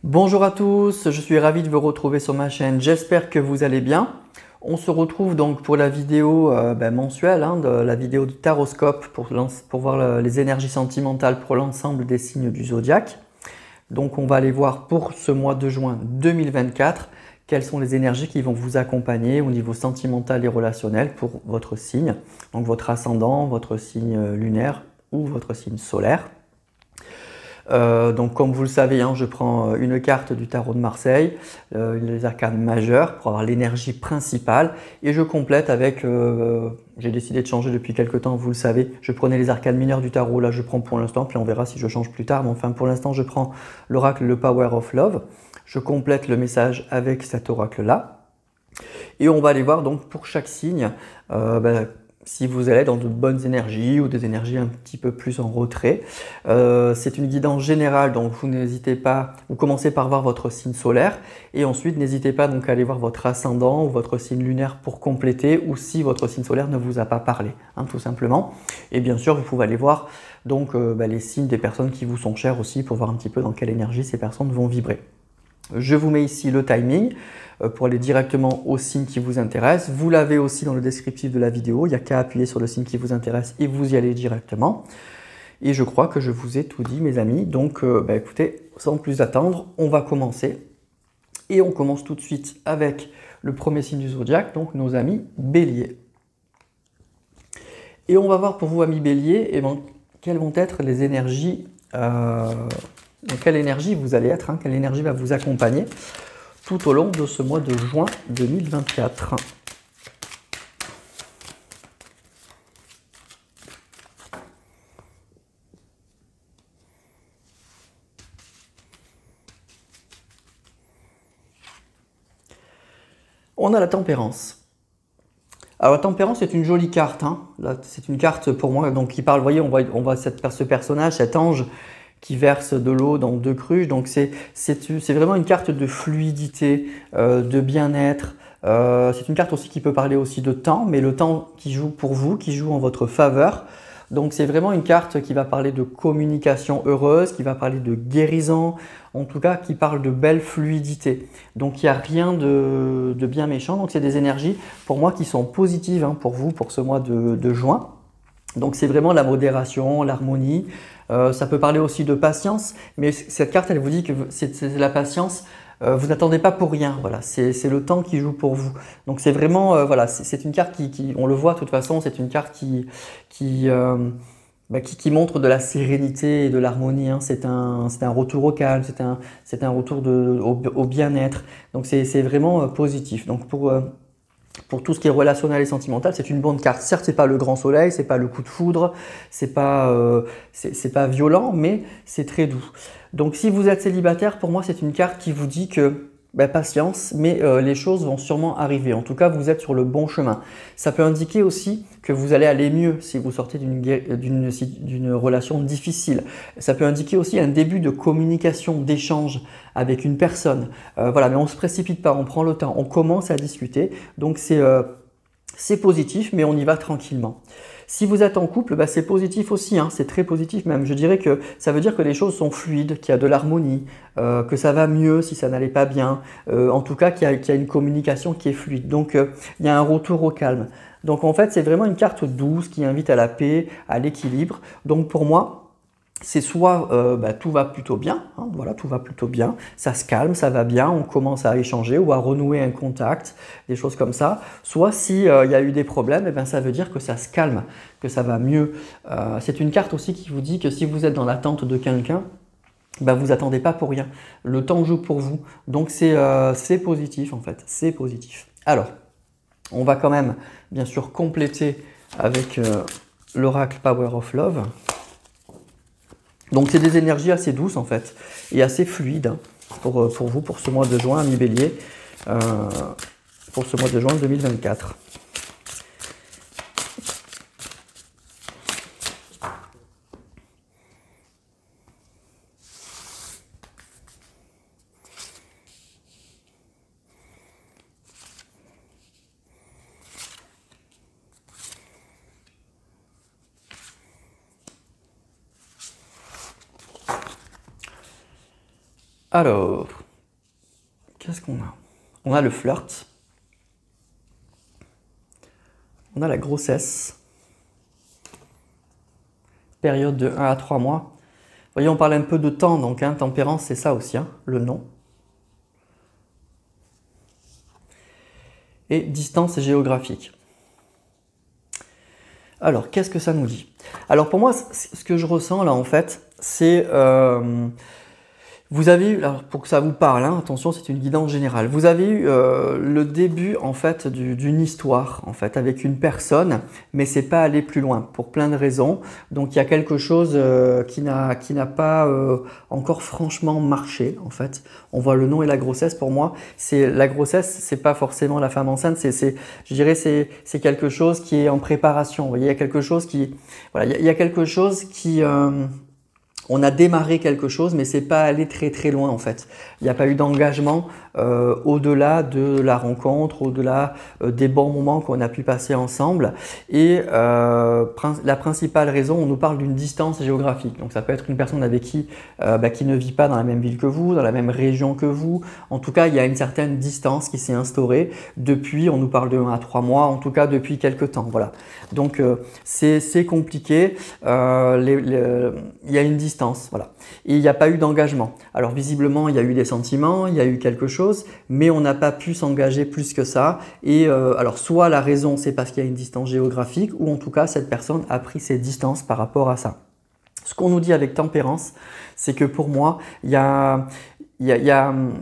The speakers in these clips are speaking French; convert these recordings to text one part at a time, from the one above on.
Bonjour à tous, je suis ravi de vous retrouver sur ma chaîne, j'espère que vous allez bien. On se retrouve donc pour la vidéo mensuelle, de la vidéo du taroscope pour voir les énergies sentimentales pour l'ensemble des signes du zodiaque. Donc on va aller voir pour ce mois de juin 2024, quelles sont les énergies qui vont vous accompagner au niveau sentimental et relationnel pour votre signe, donc votre ascendant, votre signe lunaire ou votre signe solaire. Donc comme vous le savez, je prends une carte du tarot de Marseille, les arcanes majeures pour avoir l'énergie principale et je complète avec, j'ai décidé de changer depuis quelques temps, vous le savez, je prenais les arcanes mineures du tarot, là je prends pour l'instant, puis on verra si je change plus tard, mais enfin pour l'instant je prends l'oracle le Power of Love, je complète le message avec cet oracle là. Et on va aller voir donc pour chaque signe si vous allez dans de bonnes énergies ou des énergies un petit peu plus en retrait. C'est une guidance générale, donc vous n'hésitez pas, vous commencez par voir votre signe solaire et ensuite n'hésitez pas donc à aller voir votre ascendant ou votre signe lunaire pour compléter ou si votre signe solaire ne vous a pas parlé, tout simplement. Et bien sûr, vous pouvez aller voir donc les signes des personnes qui vous sont chères aussi pour voir un petit peu dans quelle énergie ces personnes vont vibrer. Je vous mets ici le timing pour aller directement au signe qui vous intéresse. Vous l'avez aussi dans le descriptif de la vidéo, il n'y a qu'à appuyer sur le signe qui vous intéresse et vous y allez directement. Et je crois que je vous ai tout dit mes amis, donc écoutez, sans plus attendre, on va commencer. Et on commence tout de suite avec le premier signe du zodiaque, donc nos amis Bélier. Et on va voir pour vous amis Bélier, quelles vont être les énergies, dans quelle énergie vous allez être, quelle énergie va vous accompagner tout au long de ce mois de juin 2024. On a la tempérance. Alors la tempérance c'est une jolie carte, c'est une carte pour moi donc qui parle, vous voyez, on voit ce personnage, cet ange qui verse de l'eau dans deux cruches, donc c'est vraiment une carte de fluidité, de bien-être. C'est une carte aussi qui peut parler aussi de temps, mais le temps qui joue pour vous, qui joue en votre faveur. Donc c'est vraiment une carte qui va parler de communication heureuse, qui va parler de guérison, en tout cas qui parle de belle fluidité. Donc il n'y a rien de bien méchant, donc c'est des énergies pour moi qui sont positives pour vous pour ce mois de juin. Donc c'est vraiment la modération, l'harmonie. Ça peut parler aussi de patience, mais cette carte elle vous dit que c'est la patience. Vous n'attendez pas pour rien, voilà, c'est le temps qui joue pour vous. Donc c'est vraiment, voilà, c'est une carte on le voit de toute façon, c'est une carte qui montre de la sérénité et de l'harmonie. C'est un retour au calme, c'est un retour au bien-être. Donc c'est vraiment positif. Donc pour tout ce qui est relationnel et sentimental, c'est une bonne carte. Certes, c'est pas le grand soleil, c'est pas le coup de foudre, c'est pas violent, mais c'est très doux. Donc, si vous êtes célibataire, pour moi, c'est une carte qui vous dit que patience, mais les choses vont sûrement arriver. En tout cas, vous êtes sur le bon chemin. Ça peut indiquer aussi que vous allez aller mieux si vous sortez d'une relation difficile. Ça peut indiquer aussi un début de communication, d'échange avec une personne. Voilà, mais on ne se précipite pas, on prend le temps, on commence à discuter. Donc c'est positif, mais on y va tranquillement. Si vous êtes en couple, c'est positif aussi, c'est très positif même. Je dirais que ça veut dire que les choses sont fluides, qu'il y a de l'harmonie, que ça va mieux si ça n'allait pas bien, en tout cas qu'il y a une communication qui est fluide. Donc il y a un retour au calme. Donc en fait c'est vraiment une carte douce qui invite à la paix, à l'équilibre. Donc pour moi, c'est soit tout va plutôt bien, voilà, tout va plutôt bien, ça se calme, ça va bien, on commence à échanger ou à renouer un contact, des choses comme ça. Soit si il y a eu des problèmes, ça veut dire que ça se calme, que ça va mieux. C'est une carte aussi qui vous dit que si vous êtes dans l'attente de quelqu'un, vous attendez pas pour rien. Le temps joue pour vous, donc c'est positif en fait, c'est positif. Alors, on va quand même bien sûr compléter avec l'oracle Power of Love. Donc c'est des énergies assez douces en fait et assez fluides pour vous, pour ce mois de juin, ami Bélier, pour ce mois de juin 2024. Alors, qu'est-ce qu'on a? On a le flirt. On a la grossesse. Période de 1 à 3 mois. Vous voyez, on parle un peu de temps, donc hein, tempérance, c'est ça aussi, hein, le nom. Et distance géographique. Alors, qu'est-ce que ça nous dit? Alors, pour moi, ce que je ressens là, en fait, c'est... vous avez eu, alors pour que ça vous parle, hein, attention, c'est une guidance générale. Vous avez eu le début en fait d'une histoire en fait avec une personne, mais c'est pas allé plus loin pour plein de raisons. Donc il y a quelque chose qui n'a pas encore franchement marché en fait. On voit le nom et la grossesse. Pour moi, c'est la grossesse, c'est pas forcément la femme enceinte. Je dirais, c'est quelque chose qui est en préparation. Vous voyez, il y a quelque chose qui, voilà, il y a quelque chose qui on a démarré quelque chose, mais c'est pas allé très très loin en fait. Il n'y a pas eu d'engagement au-delà de la rencontre, au-delà des bons moments qu'on a pu passer ensemble. Et la principale raison, on nous parle d'une distance géographique. Donc ça peut être une personne avec qui ne vit pas dans la même ville que vous, dans la même région que vous. En tout cas, il y a une certaine distance qui s'est instaurée depuis, on nous parle de 1 à 3 mois, en tout cas depuis quelques temps. Voilà. Donc c'est compliqué. Il y a une distance, voilà. Et il n'y a pas eu d'engagement. Alors visiblement, il y a eu des sentiments, il y a eu quelque chose, mais on n'a pas pu s'engager plus que ça. Et alors soit la raison, c'est parce qu'il y a une distance géographique, ou en tout cas, cette personne a pris ses distances par rapport à ça. Ce qu'on nous dit avec tempérance, c'est que pour moi, il y a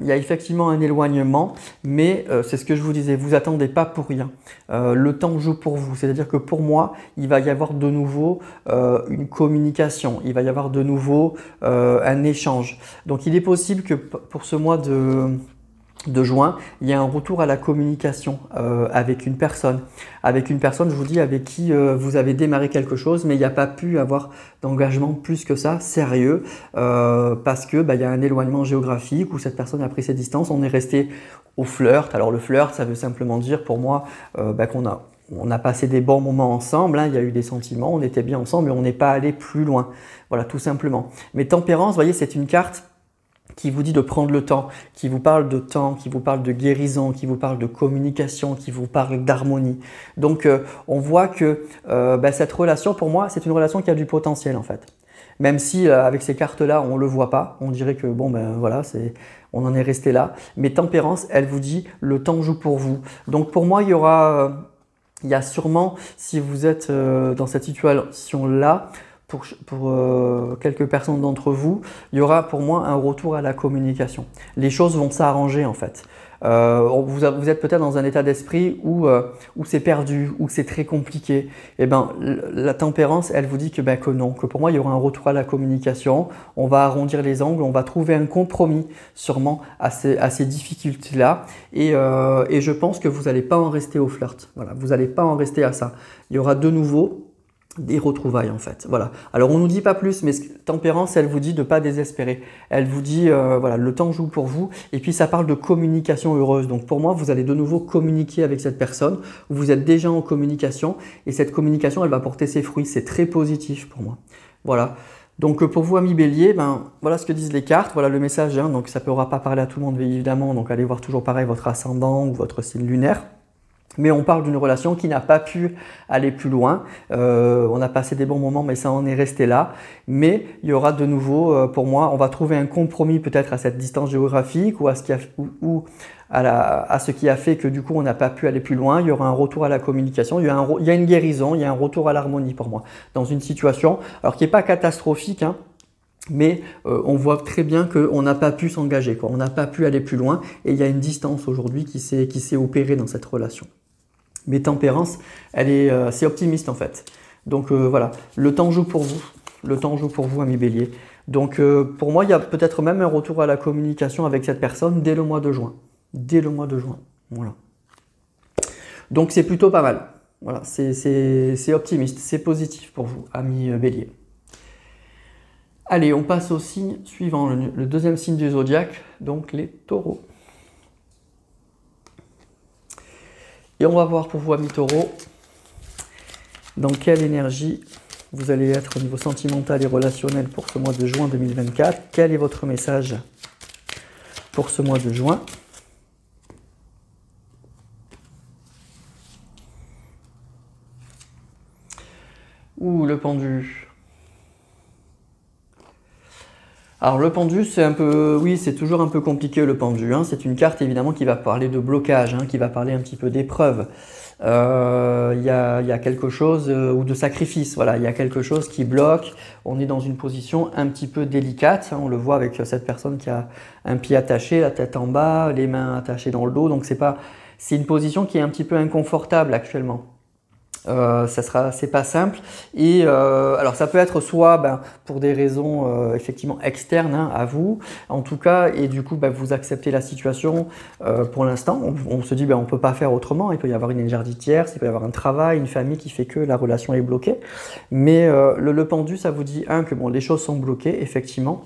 effectivement un éloignement, mais c'est ce que je vous disais, vous attendez pas pour rien. Le temps joue pour vous, c'est-à-dire que pour moi, il va y avoir de nouveau une communication, il va y avoir de nouveau un échange. Donc il est possible que pour ce mois de juin, il y a un retour à la communication avec une personne. Avec une personne, je vous dis, avec qui vous avez démarré quelque chose, mais il n'y a pas pu avoir d'engagement plus que ça, sérieux, parce que il y a un éloignement géographique où cette personne a pris ses distances. On est resté au flirt. Alors le flirt, ça veut simplement dire pour moi on a passé des bons moments ensemble, hein, il y a eu des sentiments, on était bien ensemble, mais on n'est pas allé plus loin. Voilà, tout simplement. Mais tempérance, vous voyez, c'est une carte qui vous dit de prendre le temps, qui vous parle de temps, qui vous parle de guérison, qui vous parle de communication, qui vous parle d'harmonie. Donc on voit que cette relation, pour moi, c'est une relation qui a du potentiel en fait. Même si avec ces cartes-là, on ne le voit pas, on dirait que bon voilà, on en est resté là. Mais tempérance, elle vous dit le temps joue pour vous. Donc pour moi, il y a sûrement, si vous êtes dans cette situation-là, pour quelques personnes d'entre vous, il y aura pour moi un retour à la communication. Les choses vont s'arranger en fait. Vous êtes peut-être dans un état d'esprit où c'est perdu, où c'est très compliqué. Et la tempérance, elle vous dit que non, que pour moi il y aura un retour à la communication. On va arrondir les angles, on va trouver un compromis sûrement à ces difficultés-là. Et je pense que vous n'allez pas en rester au flirt. Voilà, vous n'allez pas en rester à ça. Il y aura de nouveau des retrouvailles en fait. Voilà. Alors on nous dit pas plus, mais tempérance, elle vous dit de pas désespérer. Elle vous dit voilà, le temps joue pour vous. Et puis ça parle de communication heureuse. Donc pour moi, vous allez de nouveau communiquer avec cette personne. Vous êtes déjà en communication et cette communication, elle va porter ses fruits. C'est très positif pour moi. Voilà. Donc pour vous amis Bélier, voilà ce que disent les cartes, voilà le message. Hein. Donc ça ne pourra pas parler à tout le monde évidemment. Donc allez voir toujours pareil votre ascendant ou votre signe lunaire. Mais on parle d'une relation qui n'a pas pu aller plus loin. On a passé des bons moments, mais ça en est resté là. Mais il y aura de nouveau, pour moi, on va trouver un compromis peut-être à cette distance géographique ou à ce qui a fait que du coup on n'a pas pu aller plus loin. Il y aura un retour à la communication, il y a une guérison, il y a un retour à l'harmonie pour moi. Dans une situation, alors qui n'est pas catastrophique, hein, mais on voit très bien qu'on n'a pas pu s'engager, on n'a pas pu aller plus loin et il y a une distance aujourd'hui qui s'est opérée dans cette relation. Mais tempérance, c'est optimiste en fait. Donc voilà, le temps joue pour vous. Le temps joue pour vous, amis Bélier. Donc pour moi, il y a peut-être même un retour à la communication avec cette personne dès le mois de juin. Dès le mois de juin. Voilà. Donc c'est plutôt pas mal. Voilà, c'est optimiste, c'est positif pour vous, amis Bélier. Allez, on passe au signe suivant, le deuxième signe du zodiaque, donc les taureaux. Et on va voir pour vous, amis taureaux, dans quelle énergie vous allez être au niveau sentimental et relationnel pour ce mois de juin 2024. Quel est votre message pour ce mois de juin. Ouh, le pendu. Alors le pendu, c'est un peu, oui, c'est toujours un peu compliqué le pendu, hein. C'est une carte évidemment qui va parler de blocage, hein, qui va parler un petit peu d'épreuve. Il y a quelque chose, ou de sacrifice, voilà, il y a quelque chose qui bloque. On est dans une position un petit peu délicate, hein. On le voit avec cette personne qui a un pied attaché, la tête en bas, les mains attachées dans le dos. Donc c'est une position qui est un petit peu inconfortable actuellement. C'est pas simple et alors ça peut être soit pour des raisons effectivement externes, hein, à vous en tout cas, et du coup vous acceptez la situation pour l'instant. On se dit on peut pas faire autrement, il peut y avoir une énergie tierce, il peut y avoir un travail, une famille qui fait que la relation est bloquée, mais le pendu, ça vous dit que les choses sont bloquées effectivement.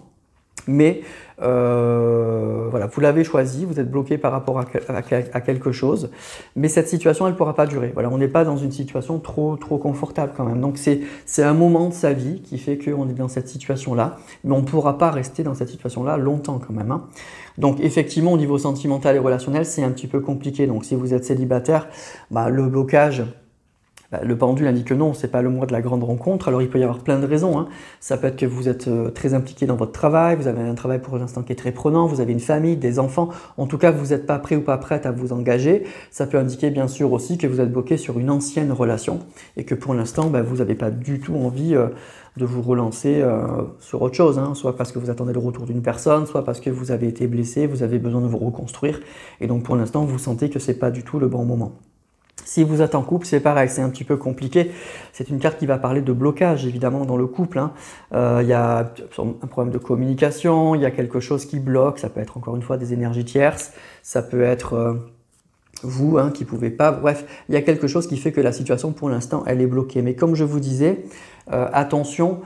Mais voilà, vous l'avez choisi, vous êtes bloqué par rapport à quelque chose, mais cette situation, elle ne pourra pas durer. Voilà, on n'est pas dans une situation trop confortable quand même. Donc c'est un moment de sa vie qui fait qu'on est dans cette situation-là, mais on ne pourra pas rester dans cette situation-là longtemps quand même, hein. Donc effectivement, au niveau sentimental et relationnel, c'est un petit peu compliqué. Donc si vous êtes célibataire, le blocage... Le pendule indique que non, c'est pas le mois de la grande rencontre. Alors il peut y avoir plein de raisons, hein. Ça peut être que vous êtes très impliqué dans votre travail, vous avez un travail pour l'instant qui est très prenant, vous avez une famille, des enfants, en tout cas vous n'êtes pas prêt ou pas prête à vous engager. Ça peut indiquer bien sûr aussi que vous êtes bloqué sur une ancienne relation et que pour l'instant vous n'avez pas du tout envie de vous relancer sur autre chose, hein. Soit parce que vous attendez le retour d'une personne, soit parce que vous avez été blessé, vous avez besoin de vous reconstruire et donc pour l'instant vous sentez que c'est pas du tout le bon moment. Si vous êtes en couple, c'est pareil, c'est un petit peu compliqué. C'est une carte qui va parler de blocage, évidemment, dans le couple, hein. Il y a un problème de communication, il y a quelque chose qui bloque. Ça peut être encore une fois des énergies tierces, ça peut être vous, hein, qui ne pouvez pas. Bref, il y a quelque chose qui fait que la situation, pour l'instant, elle est bloquée. Mais comme je vous disais, attention,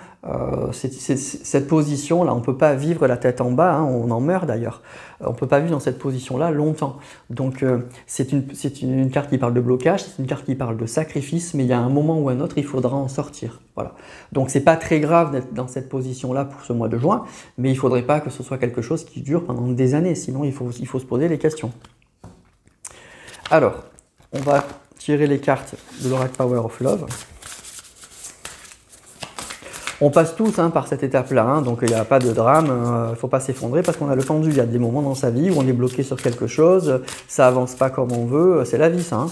cette position-là, on ne peut pas vivre la tête en bas, hein, on en meurt d'ailleurs. On ne peut pas vivre dans cette position-là longtemps. Donc c'est une carte qui parle de blocage, c'est une carte qui parle de sacrifice, mais il y a un moment ou un autre, il faudra en sortir. Voilà. Donc c'est pas très grave d'être dans cette position-là pour ce mois de juin, mais il ne faudrait pas que ce soit quelque chose qui dure pendant des années, sinon il faut se poser les questions. Alors, on va tirer les cartes de l'Oracle Power of Love. On passe tous, hein, par cette étape-là, hein, donc il n'y a pas de drame, il ne faut pas s'effondrer parce qu'on a le pendu. Il y a des moments dans sa vie où on est bloqué sur quelque chose, ça avance pas comme on veut, c'est la vie ça, hein.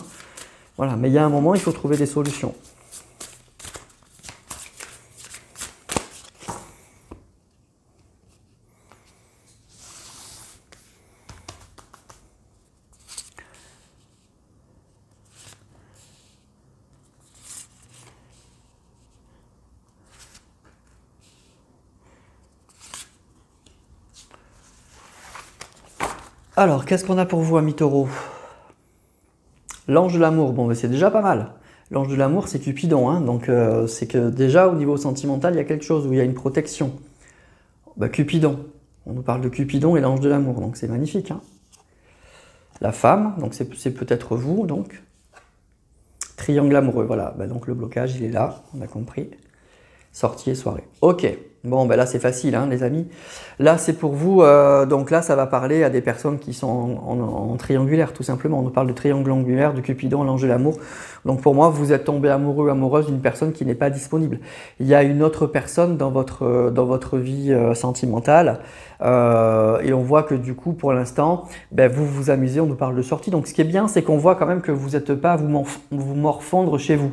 Voilà, mais il y a un moment, il faut trouver des solutions. Alors, qu'est-ce qu'on a pour vous, amis taureaux? L'ange de l'amour, bon, c'est déjà pas mal. L'ange de l'amour, c'est Cupidon, hein, donc c'est que déjà au niveau sentimental, il y a quelque chose où il y a une protection. Cupidon, on nous parle de Cupidon et l'ange de l'amour, donc c'est magnifique, hein. La femme, donc c'est peut-être vous, donc. Triangle amoureux, voilà, donc le blocage, il est là, on a compris. Sortie et soirée. Ok, bon là c'est facile, hein, les amis. Là c'est pour vous, donc là ça va parler à des personnes qui sont en triangulaire tout simplement. On nous parle de triangle angulaire, de Cupidon, l'ange de l'amour. Donc pour moi vous êtes tombé amoureux, amoureuse d'une personne qui n'est pas disponible. Il y a une autre personne dans votre vie sentimentale et on voit que du coup pour l'instant vous vous amusez, on nous parle de sortie. Donc ce qui est bien c'est qu'on voit quand même que vous n'êtes pas à vous morfondre chez vous.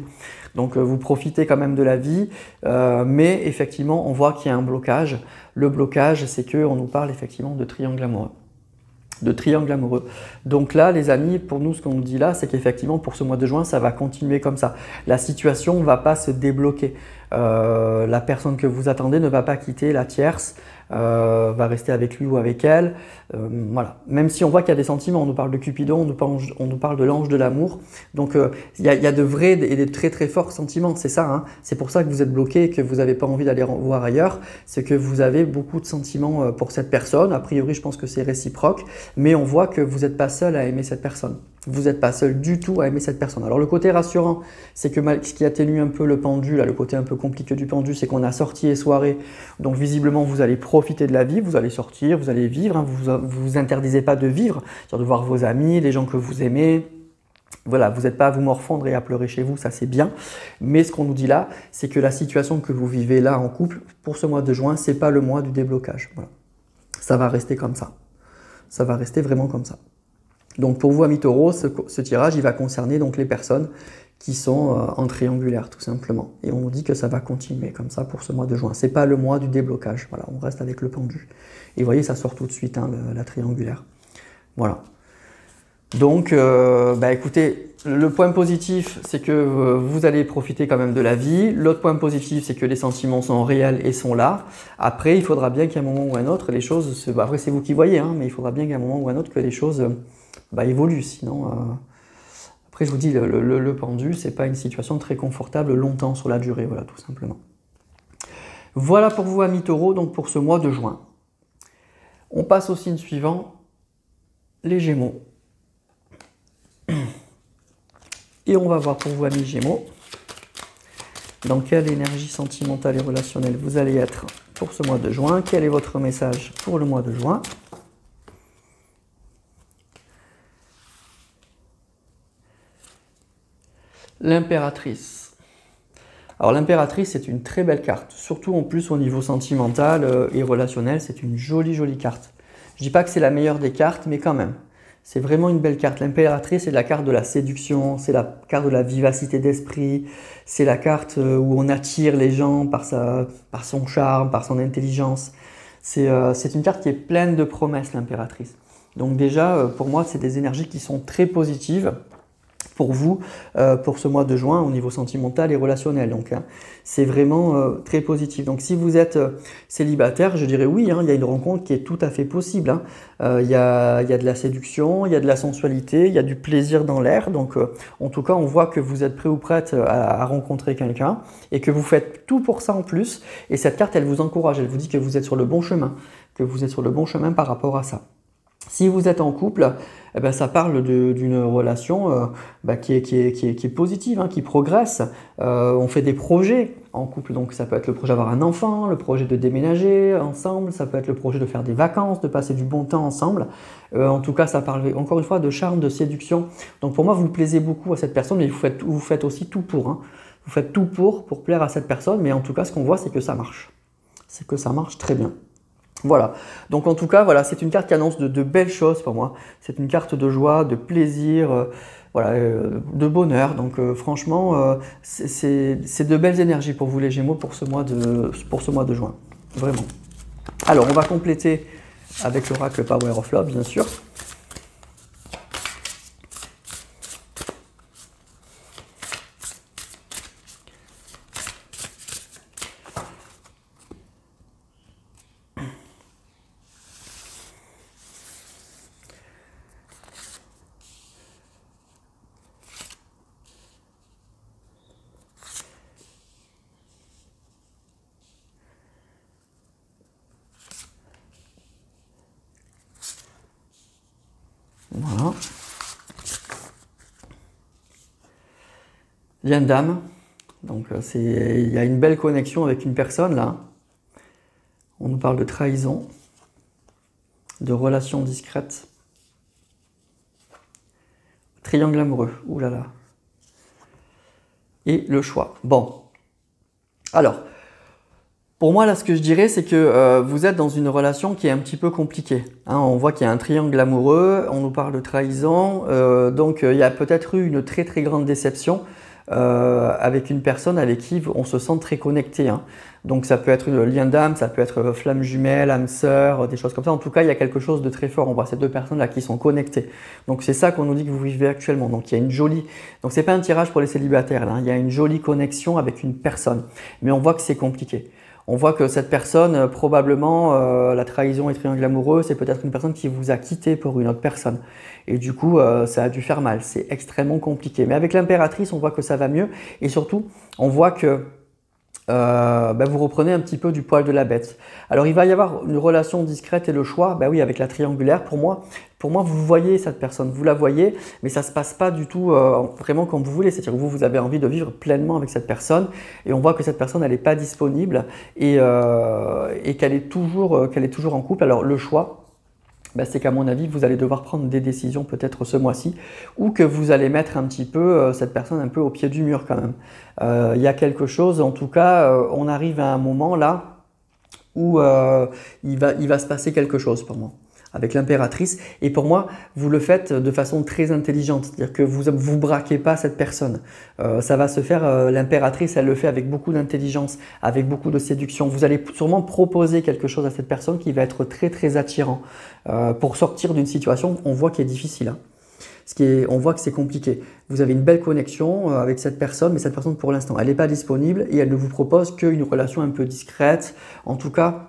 Donc vous profitez quand même de la vie, mais effectivement on voit qu'il y a un blocage. Le blocage, c'est qu'on nous parle effectivement de triangle amoureux. Donc là les amis, pour nous ce qu'on nous dit là, c'est qu'effectivement pour ce mois de juin, ça va continuer comme ça. La situation ne va pas se débloquer. La personne que vous attendez ne va pas quitter la tierce, va rester avec lui ou avec elle. Voilà. Même si on voit qu'il y a des sentiments, on nous parle de Cupidon, on nous parle de l'ange de l'amour. Donc il y a de vrais et de très très forts sentiments, c'est ça, hein. C'est pour ça que vous êtes bloqué et que vous n'avez pas envie d'aller voir ailleurs. C'est que vous avez beaucoup de sentiments pour cette personne. A priori, je pense que c'est réciproque, mais on voit que vous n'êtes pas seul à aimer cette personne. Vous n'êtes pas seul du tout à aimer cette personne. Alors le côté rassurant, c'est que ce qui atténue un peu le pendu, là, le côté un peu compliqué du pendu, c'est qu'on a sortie et soirée. Donc visiblement, vous allez profiter de la vie, vous allez sortir, vous allez vivre. Hein, vous vous interdisez pas de vivre, c'est-à-dire de voir vos amis, les gens que vous aimez. Voilà, vous n'êtes pas à vous morfondre et à pleurer chez vous, ça c'est bien. Mais ce qu'on nous dit là, c'est que la situation que vous vivez là en couple, pour ce mois de juin, c'est pas le mois du déblocage. Voilà. Ça va rester comme ça. Ça va rester vraiment comme ça. Donc pour vous, amis taureaux, ce tirage, il va concerner donc les personnes qui sont en triangulaire, tout simplement. Et on nous dit que ça va continuer comme ça pour ce mois de juin. C'est pas le mois du déblocage. Voilà, on reste avec le pendu. Et vous voyez, ça sort tout de suite, hein, la triangulaire. Voilà. Donc, écoutez, le point positif, c'est que vous allez profiter quand même de la vie. L'autre point positif, c'est que les sentiments sont réels et sont là. Après, il faudra bien qu'à un moment ou à un autre, les choses... après, c'est vous qui voyez, hein, mais il faudra bien qu'à un moment ou à un autre que les choses évoluent. Sinon, après, je vous dis, le pendu, c'est pas une situation très confortable longtemps sur la durée, voilà, tout simplement. Voilà pour vous, amis taureaux, donc pour ce mois de juin. On passe au signe suivant, les Gémeaux. Et on va voir pour vous, amis Gémeaux, dans quelle énergie sentimentale et relationnelle vous allez être pour ce mois de juin. Quel est votre message pour le mois de juin? L'impératrice. Alors l'impératrice, c'est une très belle carte, surtout en plus au niveau sentimental et relationnel, c'est une jolie jolie carte. Je dis pas que c'est la meilleure des cartes, mais quand même. C'est vraiment une belle carte. L'impératrice, c'est la carte de la séduction, c'est la carte de la vivacité d'esprit, c'est la carte où on attire les gens par son charme, par son intelligence. C'est une carte qui est pleine de promesses, l'impératrice. Donc déjà, pour moi, c'est des énergies qui sont très positives pour vous, pour ce mois de juin au niveau sentimental et relationnel. Donc hein, c'est vraiment très positif. Donc si vous êtes célibataire, je dirais oui, hein, il y a une rencontre qui est tout à fait possible. Hein. Il y a de la séduction, il y a de la sensualité, il y a du plaisir dans l'air. Donc en tout cas, on voit que vous êtes prêt ou prête à rencontrer quelqu'un et que vous faites tout pour ça en plus. Et cette carte, elle vous encourage, elle vous dit que vous êtes sur le bon chemin, par rapport à ça. Si vous êtes en couple, eh ben, ça parle d'une relation qui est positive, hein, qui progresse. On fait des projets en couple, donc ça peut être le projet d'avoir un enfant, le projet de déménager ensemble, ça peut être le projet de faire des vacances, de passer du bon temps ensemble. En tout cas, ça parle encore une fois de charme, de séduction. Donc pour moi, vous plaisez beaucoup à cette personne, mais vous faites aussi tout pour. Hein. Vous faites tout pour plaire à cette personne, mais en tout cas, ce qu'on voit, c'est que ça marche. C'est que ça marche très bien. Voilà, donc en tout cas, voilà, c'est une carte qui annonce de belles choses pour moi. C'est une carte de joie, de plaisir, voilà, de bonheur. Donc franchement, c'est de belles énergies pour vous les Gémeaux pour ce mois de juin. Vraiment. Alors, on va compléter avec l'oracle Power of Love, bien sûr. Voilà. Lien d'âme. Donc il y a une belle connexion avec une personne là. On nous parle de trahison, de relations discrètes. Triangle amoureux. Ouh là là. Et le choix. Bon. Alors, pour moi, là, ce que je dirais, c'est que vous êtes dans une relation qui est un petit peu compliquée. Hein, on voit qu'il y a un triangle amoureux, on nous parle de trahison, donc il y a peut-être eu une très très grande déception avec une personne avec qui on se sent très connecté. Hein. Donc ça peut être un lien d'âme, ça peut être flamme jumelle, âme sœur, des choses comme ça. En tout cas, il y a quelque chose de très fort. On voit ces deux personnes-là qui sont connectées. Donc c'est ça qu'on nous dit que vous vivez actuellement. Donc il y a une jolie... Donc c'est pas un tirage pour les célibataires, là, hein. Il y a une jolie connexion avec une personne. Mais on voit que c'est compliqué. On voit que cette personne, probablement, la trahison et triangle amoureux, c'est peut-être une personne qui vous a quitté pour une autre personne. Et du coup, ça a dû faire mal. C'est extrêmement compliqué. Mais avec l'impératrice, on voit que ça va mieux. Et surtout, on voit que vous reprenez un petit peu du poil de la bête. Alors il va y avoir une relation discrète et le choix, oui, avec la triangulaire, pour moi, vous voyez cette personne, vous la voyez, mais ça ne se passe pas du tout vraiment comme vous voulez. C'est-à-dire que vous avez envie de vivre pleinement avec cette personne et on voit que cette personne, elle n'est pas disponible et qu'elle est toujours en couple. Alors le choix, c'est qu'à mon avis, vous allez devoir prendre des décisions peut-être ce mois-ci ou que vous allez mettre un petit peu cette personne un peu au pied du mur quand même. Il y a quelque chose, en tout cas, on arrive à un moment là où il va se passer quelque chose pour moi avec l'impératrice. Et pour moi, vous le faites de façon très intelligente, c'est-à-dire que vous ne braquez pas cette personne. Ça va se faire, l'impératrice, elle le fait avec beaucoup d'intelligence, avec beaucoup de séduction. Vous allez sûrement proposer quelque chose à cette personne qui va être très très attirant pour sortir d'une situation, on voit qu'elle est difficile. Hein. On voit que c'est compliqué. Vous avez une belle connexion avec cette personne, mais cette personne pour l'instant, elle n'est pas disponible et elle ne vous propose qu'une relation un peu discrète. En tout cas,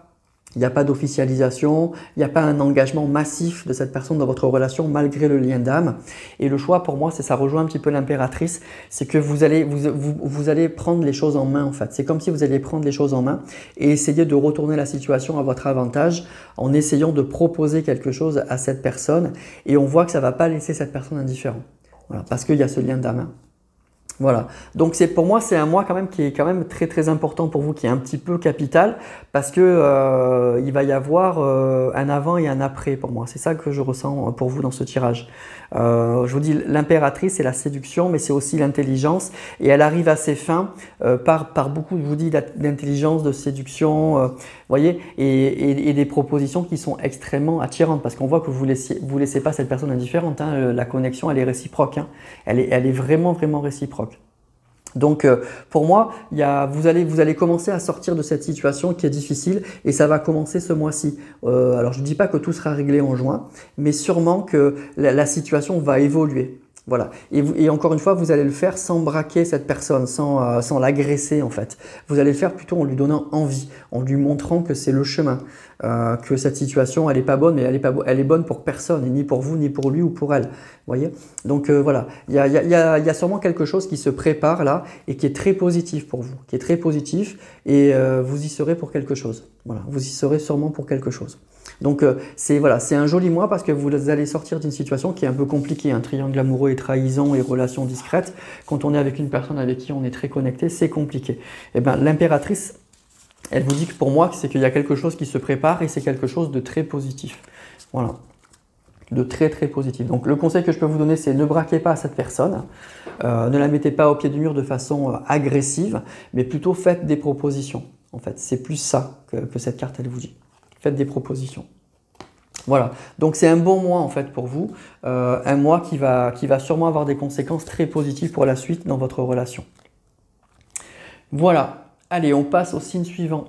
il n'y a pas d'officialisation, il n'y a pas un engagement massif de cette personne dans votre relation malgré le lien d'âme. Et le choix pour moi, ça rejoint un petit peu l'impératrice, c'est que vous allez prendre les choses en main en fait. C'est comme si vous alliez prendre les choses en main et essayer de retourner la situation à votre avantage en essayant de proposer quelque chose à cette personne. Et on voit que ça ne va pas laisser cette personne indifférente. Voilà, parce qu'il y a ce lien d'âme. Voilà, donc pour moi c'est un mois quand même qui est quand même très très important pour vous, qui est un petit peu capital parce que il va y avoir un avant et un après pour moi. C'est ça que je ressens pour vous dans ce tirage. Je vous dis, l'impératrice c'est la séduction, mais c'est aussi l'intelligence et elle arrive à ses fins par beaucoup, je vous dis, d'intelligence, de séduction, voyez, et des propositions qui sont extrêmement attirantes parce qu'on voit que vous laissez pas cette personne indifférente. Hein, la connexion elle est réciproque, hein, elle est vraiment vraiment réciproque. Donc pour moi, vous allez commencer à sortir de cette situation qui est difficile et ça va commencer ce mois-ci. Alors je ne dis pas que tout sera réglé en juin, mais sûrement que la situation va évoluer. Voilà. Et encore une fois, vous allez le faire sans braquer cette personne, sans l'agresser en fait. Vous allez le faire plutôt en lui donnant envie, en lui montrant que c'est le chemin, que cette situation elle est pas bonne, mais elle est bonne pour personne, et ni pour vous, ni pour lui ou pour elle. Voyez. Donc voilà, il y a sûrement quelque chose qui se prépare là et qui est très positif pour vous, qui est très positif et vous y serez pour quelque chose. Voilà, vous y serez sûrement pour quelque chose. Donc c'est un joli mois parce que vous allez sortir d'une situation qui est un peu compliquée, un triangle amoureux et trahison et relations discrètes. Quand on est avec une personne avec qui on est très connecté, c'est compliqué. Et bien l'impératrice, elle vous dit que pour moi, c'est qu'il y a quelque chose qui se prépare et c'est quelque chose de très positif. Voilà, de très très positif. Donc le conseil que je peux vous donner, c'est ne braquez pas cette personne, ne la mettez pas au pied du mur de façon agressive, mais plutôt faites des propositions. En fait, c'est plus ça que cette carte elle vous dit. Faites des propositions. Voilà, donc c'est un bon mois en fait pour vous, un mois qui va sûrement avoir des conséquences très positives pour la suite dans votre relation. Voilà, allez, on passe au signe suivant,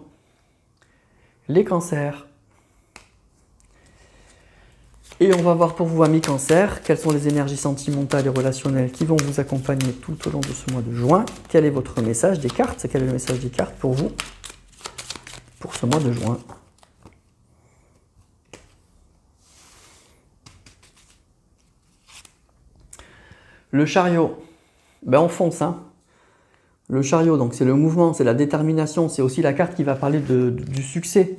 les cancers. Et on va voir pour vous, amis cancer, quelles sont les énergies sentimentales et relationnelles qui vont vous accompagner tout au long de ce mois de juin. Quel est votre message des cartes? Quel est le message des cartes pour vous pour ce mois de juin? Le chariot, on fonce. Hein. Le chariot, donc c'est le mouvement, c'est la détermination, c'est aussi la carte qui va parler du succès,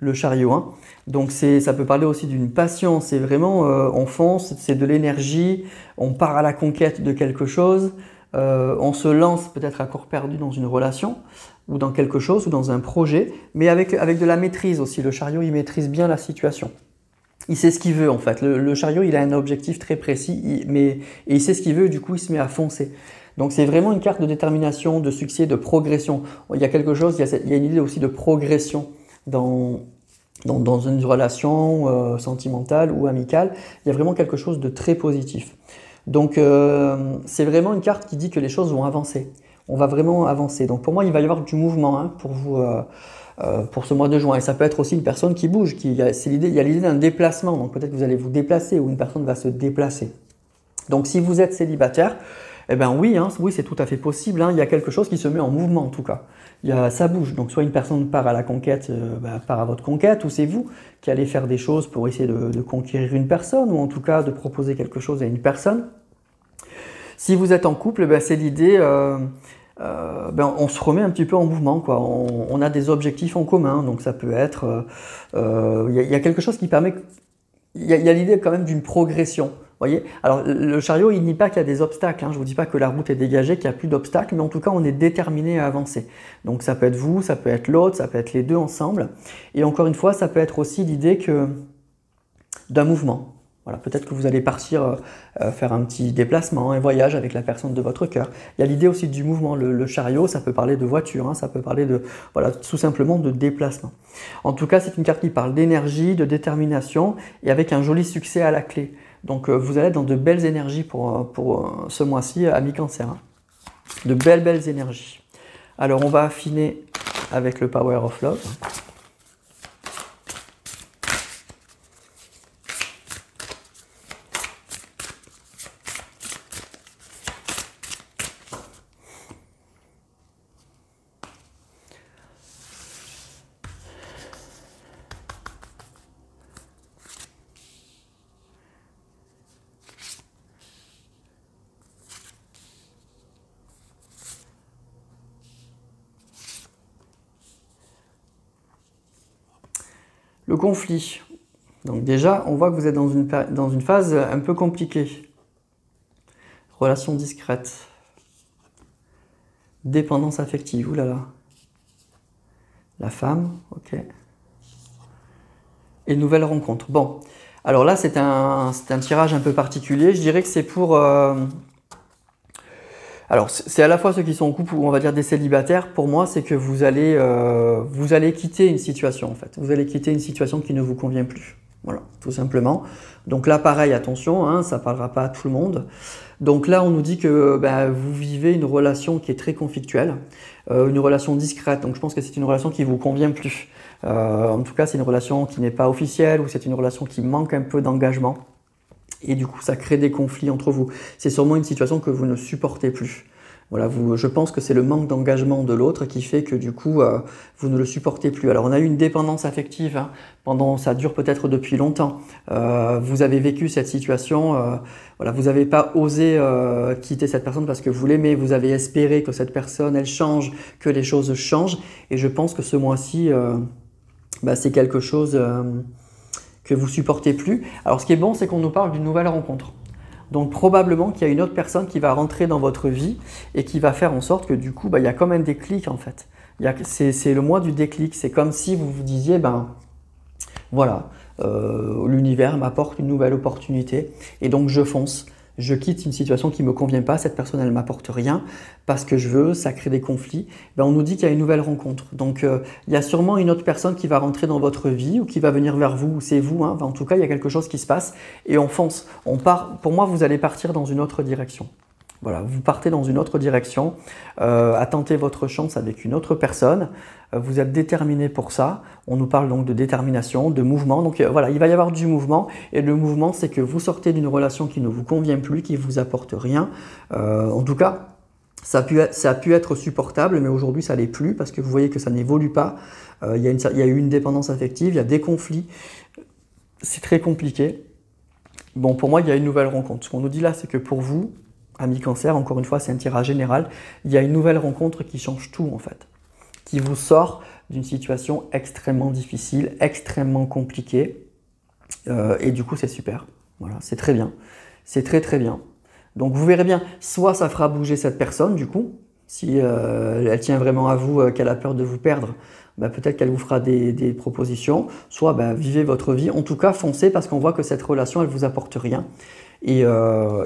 le chariot. Hein. Donc ça peut parler aussi d'une passion, c'est vraiment, on fonce, c'est de l'énergie, on part à la conquête de quelque chose, on se lance peut-être à corps perdu dans une relation, ou dans quelque chose, ou dans un projet, mais avec de la maîtrise aussi. Le chariot, il maîtrise bien la situation. Il sait ce qu'il veut en fait. Le chariot, il a un objectif très précis, et il sait ce qu'il veut, et du coup, il se met à foncer. Donc, c'est vraiment une carte de détermination, de succès, de progression. Il y a quelque chose, il y a une idée aussi de progression dans une relation sentimentale ou amicale. Il y a vraiment quelque chose de très positif. Donc, c'est vraiment une carte qui dit que les choses vont avancer. On va vraiment avancer. Donc, pour moi, il va y avoir du mouvement hein, pour vous. Pour ce mois de juin. Et ça peut être aussi une personne qui bouge. Il y a l'idée d'un déplacement. Donc peut-être que vous allez vous déplacer ou une personne va se déplacer. Donc si vous êtes célibataire, eh bien oui, oui c'est tout à fait possible. Hein. Il y a quelque chose qui se met en mouvement en tout cas. Ça bouge. Donc soit une personne part à la conquête, part à votre conquête, ou c'est vous qui allez faire des choses pour essayer de conquérir une personne, ou en tout cas de proposer quelque chose à une personne. Si vous êtes en couple, c'est l'idée ben, on se remet un petit peu en mouvement, quoi. On a des objectifs en commun, donc ça peut être... y a quelque chose qui permet... Il y a l'idée quand même d'une progression. Voyez. Alors le chariot, il nie pas qu'il y a des obstacles, hein. Je ne vous dis pas que la route est dégagée, qu'il n'y a plus d'obstacles, mais en tout cas, on est déterminé à avancer. Donc ça peut être vous, ça peut être l'autre, ça peut être les deux ensemble. Et encore une fois, ça peut être aussi l'idée d'un mouvement. Voilà, peut-être que vous allez partir faire un petit déplacement, un voyage avec la personne de votre cœur. Il y a l'idée aussi du mouvement. Le chariot, ça peut parler de voiture, hein, ça peut parler de, voilà, tout simplement de déplacement. En tout cas, c'est une carte qui parle d'énergie, de détermination et avec un joli succès à la clé. Donc vous allez être dans de belles énergies pour ce mois-ci, amis Cancer. Hein. De belles énergies. Alors on va affiner avec le Power of Love. Le conflit. Donc déjà, on voit que vous êtes dans une phase un peu compliquée. Relation discrète. Dépendance affective. Ouh là là. La femme, ok. Et nouvelle rencontre. Bon, alors là, c'est un tirage un peu particulier. Je dirais que c'est pour... Alors, c'est à la fois ceux qui sont en couple ou on va dire des célibataires. Pour moi, c'est que vous allez quitter une situation en fait. Vous allez quitter une situation qui ne vous convient plus. Voilà, tout simplement. Donc là, pareil, attention, hein, ça ne parlera pas à tout le monde. Donc là, on nous dit que vous vivez une relation qui est très conflictuelle, une relation discrète. Donc je pense que c'est une relation qui ne vous convient plus. En tout cas, c'est une relation qui n'est pas officielle ou c'est une relation qui manque un peu d'engagement. Et du coup, ça crée des conflits entre vous. C'est sûrement une situation que vous ne supportez plus. Voilà, je pense que c'est le manque d'engagement de l'autre qui fait que du coup, vous ne le supportez plus. Alors, on a eu une dépendance affective, hein, ça dure peut-être depuis longtemps. Vous avez vécu cette situation, voilà, vous n'avez pas osé quitter cette personne parce que vous l'aimez, vous avez espéré que cette personne, elle change, que les choses changent. Et je pense que ce mois-ci, c'est quelque chose... que vous supportez plus. Alors ce qui est bon, c'est qu'on nous parle d'une nouvelle rencontre. Donc probablement qu'il y a une autre personne qui va rentrer dans votre vie et qui va faire en sorte que du coup, il y a comme un déclic en fait. C'est le mois du déclic. C'est comme si vous vous disiez, voilà, l'univers m'apporte une nouvelle opportunité et donc je fonce. Je quitte une situation qui ne me convient pas, cette personne elle ne m'apporte rien parce que je veux, ça crée des conflits. On nous dit qu'il y a une nouvelle rencontre. Donc il y a sûrement une autre personne qui va rentrer dans votre vie ou qui va venir vers vous, ou c'est vous. Hein. En tout cas, il y a quelque chose qui se passe et on fonce. On part. Pour moi, vous allez partir dans une autre direction. Voilà, vous partez dans une autre direction, à tenter votre chance avec une autre personne. Vous êtes déterminé pour ça. On nous parle donc de détermination, de mouvement. Donc voilà, il va y avoir du mouvement. Et le mouvement, c'est que vous sortez d'une relation qui ne vous convient plus, qui ne vous apporte rien. En tout cas, ça a pu être supportable, mais aujourd'hui, ça ne l'est plus parce que vous voyez que ça n'évolue pas. Il y a eu une dépendance affective, il y a des conflits. C'est très compliqué. Bon, pour moi, il y a une nouvelle rencontre. Ce qu'on nous dit là, c'est que pour vous, amis Cancer, encore une fois, c'est un tirage général, il y a une nouvelle rencontre qui change tout en fait, qui vous sort d'une situation extrêmement difficile, extrêmement compliquée, et du coup c'est super, voilà, c'est très bien, c'est très bien. Donc vous verrez bien, soit ça fera bouger cette personne du coup, si elle tient vraiment à vous, qu'elle a peur de vous perdre, peut-être qu'elle vous fera des propositions, soit vivez votre vie, en tout cas foncez parce qu'on voit que cette relation elle vous apporte rien. Et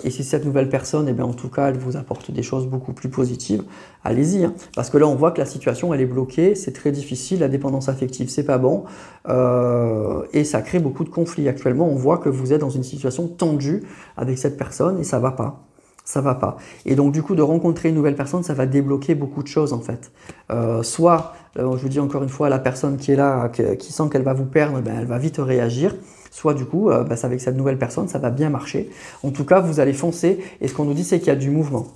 si cette nouvelle personne, en tout cas, elle vous apporte des choses beaucoup plus positives, allez-y. Hein. Parce que là, on voit que la situation, elle est bloquée, c'est très difficile, la dépendance affective, c'est pas bon. Et ça crée beaucoup de conflits. Actuellement, on voit que vous êtes dans une situation tendue avec cette personne et ça va pas. Ça va pas. Et donc, du coup, de rencontrer une nouvelle personne, ça va débloquer beaucoup de choses, en fait. Soit, je vous dis encore une fois, la personne qui est là, qui sent qu'elle va vous perdre, elle va vite réagir. Soit du coup, avec cette nouvelle personne, ça va bien marcher. En tout cas, vous allez foncer. Et ce qu'on nous dit, c'est qu'il y a du mouvement.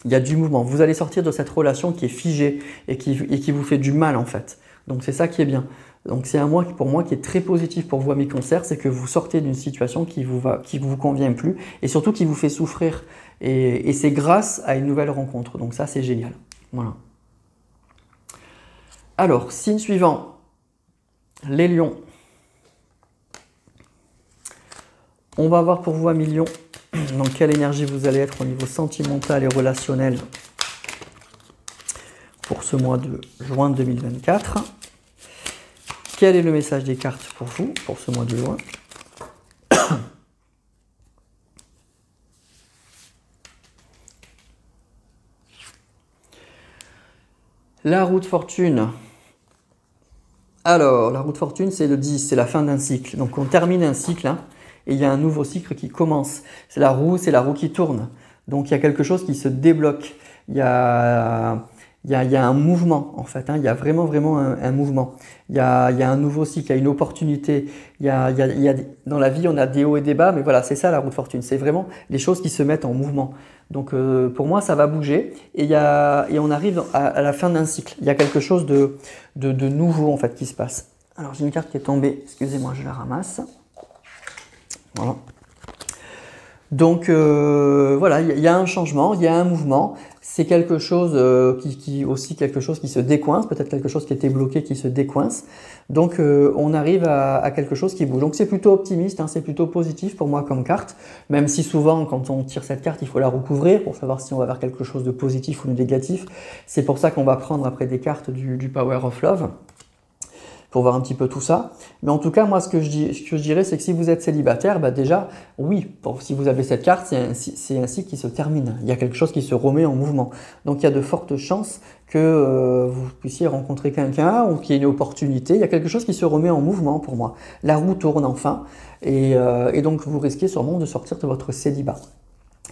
Il y a du mouvement. Vous allez sortir de cette relation qui est figée et qui vous fait du mal, en fait. Donc, c'est ça qui est bien. Donc, c'est un mois pour moi qui est très positif pour vous, amis Cancer. C'est que vous sortez d'une situation qui vous convient plus et surtout qui vous fait souffrir. Et c'est grâce à une nouvelle rencontre. Donc, ça, c'est génial. Voilà. Alors, signe suivant, les lions. On va voir pour vous, amis lions, dans quelle énergie vous allez être au niveau sentimental et relationnel pour ce mois de juin 2024. Quel est le message des cartes pour vous, pour ce mois de juin? La roue de fortune. Alors, la roue de fortune, c'est le 10, c'est la fin d'un cycle. Donc, on termine un cycle, hein, et il y a un nouveau cycle qui commence. C'est la roue qui tourne. Donc, il y a quelque chose qui se débloque. Il y a un mouvement, en fait. Hein. Il y a vraiment un mouvement. Il y a un nouveau cycle, il y a une opportunité. Dans la vie, on a des hauts et des bas, mais voilà, c'est ça la roue de fortune. C'est vraiment les choses qui se mettent en mouvement. Donc, pour moi, ça va bouger. Et on arrive à la fin d'un cycle. Il y a quelque chose de nouveau, en fait, qui se passe. Alors, j'ai une carte qui est tombée. Excusez-moi, je la ramasse. Voilà. Donc, voilà, il y a un changement, il y a un mouvement. C'est quelque chose aussi quelque chose qui se décoince, peut-être quelque chose qui était bloqué qui se décoince. Donc on arrive à quelque chose qui bouge. Donc c'est plutôt optimiste, hein, c'est plutôt positif pour moi comme carte, même si souvent quand on tire cette carte, il faut la recouvrir pour savoir si on va vers quelque chose de positif ou de négatif. C'est pour ça qu'on va prendre après des cartes du Power of Love, pour voir un petit peu tout ça. Mais en tout cas, moi, ce que je dirais, c'est que si vous êtes célibataire, bah déjà, oui, si vous avez cette carte, c'est un cycle qui se termine. Il y a quelque chose qui se remet en mouvement. Donc, il y a de fortes chances que vous puissiez rencontrer quelqu'un ou qu'il y ait une opportunité. Il y a quelque chose qui se remet en mouvement pour moi. La roue tourne enfin et donc, vous risquez sûrement de sortir de votre célibat.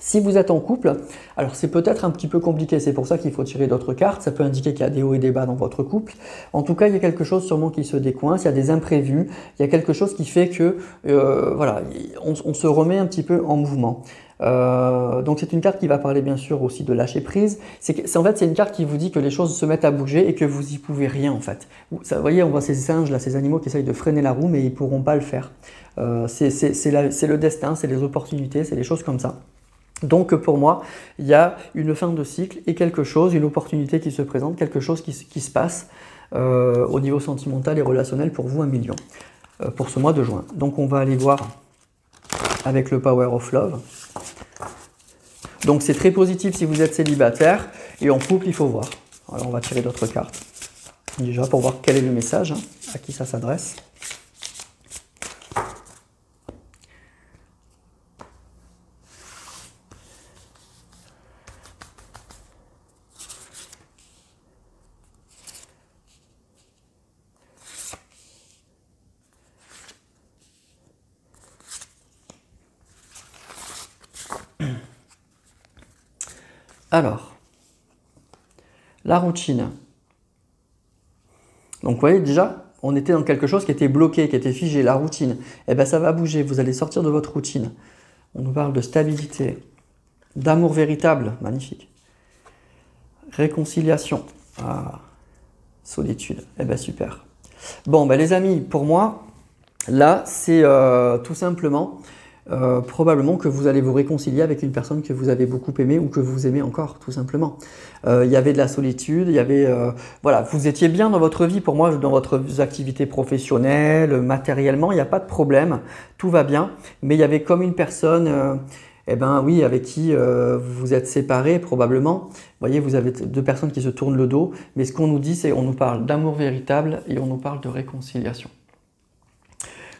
Si vous êtes en couple, alors c'est peut-être un petit peu compliqué, c'est pour ça qu'il faut tirer d'autres cartes, ça peut indiquer qu'il y a des hauts et des bas dans votre couple. En tout cas, il y a quelque chose sûrement qui se décoince, il y a des imprévus, il y a quelque chose qui fait que voilà, on se remet un petit peu en mouvement. Donc c'est une carte qui va parler bien sûr aussi de lâcher prise. En fait, c'est une carte qui vous dit que les choses se mettent à bouger et que vous y pouvez rien en fait. Vous voyez, on voit ces singes là, ces animaux qui essayent de freiner la roue, mais ils pourront pas le faire. C'est le destin, c'est les opportunités, c'est les choses comme ça. Donc pour moi, il y a une fin de cycle et quelque chose, une opportunité qui se présente, quelque chose qui se passe au niveau sentimental et relationnel pour vous, 1 million, pour ce mois de juin. Donc on va aller voir avec le Power of Love. Donc c'est très positif si vous êtes célibataire et en couple, il faut voir. Alors on va tirer d'autres cartes. Déjà pour voir quel est le message, hein, à qui ça s'adresse. Alors, la routine. Donc vous voyez déjà, on était dans quelque chose qui était bloqué, qui était figé, la routine. Eh bien ça va bouger, vous allez sortir de votre routine. On nous parle de stabilité, d'amour véritable, magnifique. Réconciliation, ah, solitude, eh bien super. Bon, ben les amis, pour moi, là c'est tout simplement... probablement que vous allez vous réconcilier avec une personne que vous avez beaucoup aimée ou que vous aimez encore, tout simplement. Il y avait de la solitude, il y avait... voilà, vous étiez bien dans votre vie, pour moi, dans votre activité professionnelle, matériellement, il n'y a pas de problème, tout va bien, mais il y avait comme une personne... eh ben oui, avec qui vous vous êtes séparés probablement. Vous voyez, vous avez deux personnes qui se tournent le dos, mais ce qu'on nous dit, c'est on nous parle d'amour véritable et on nous parle de réconciliation.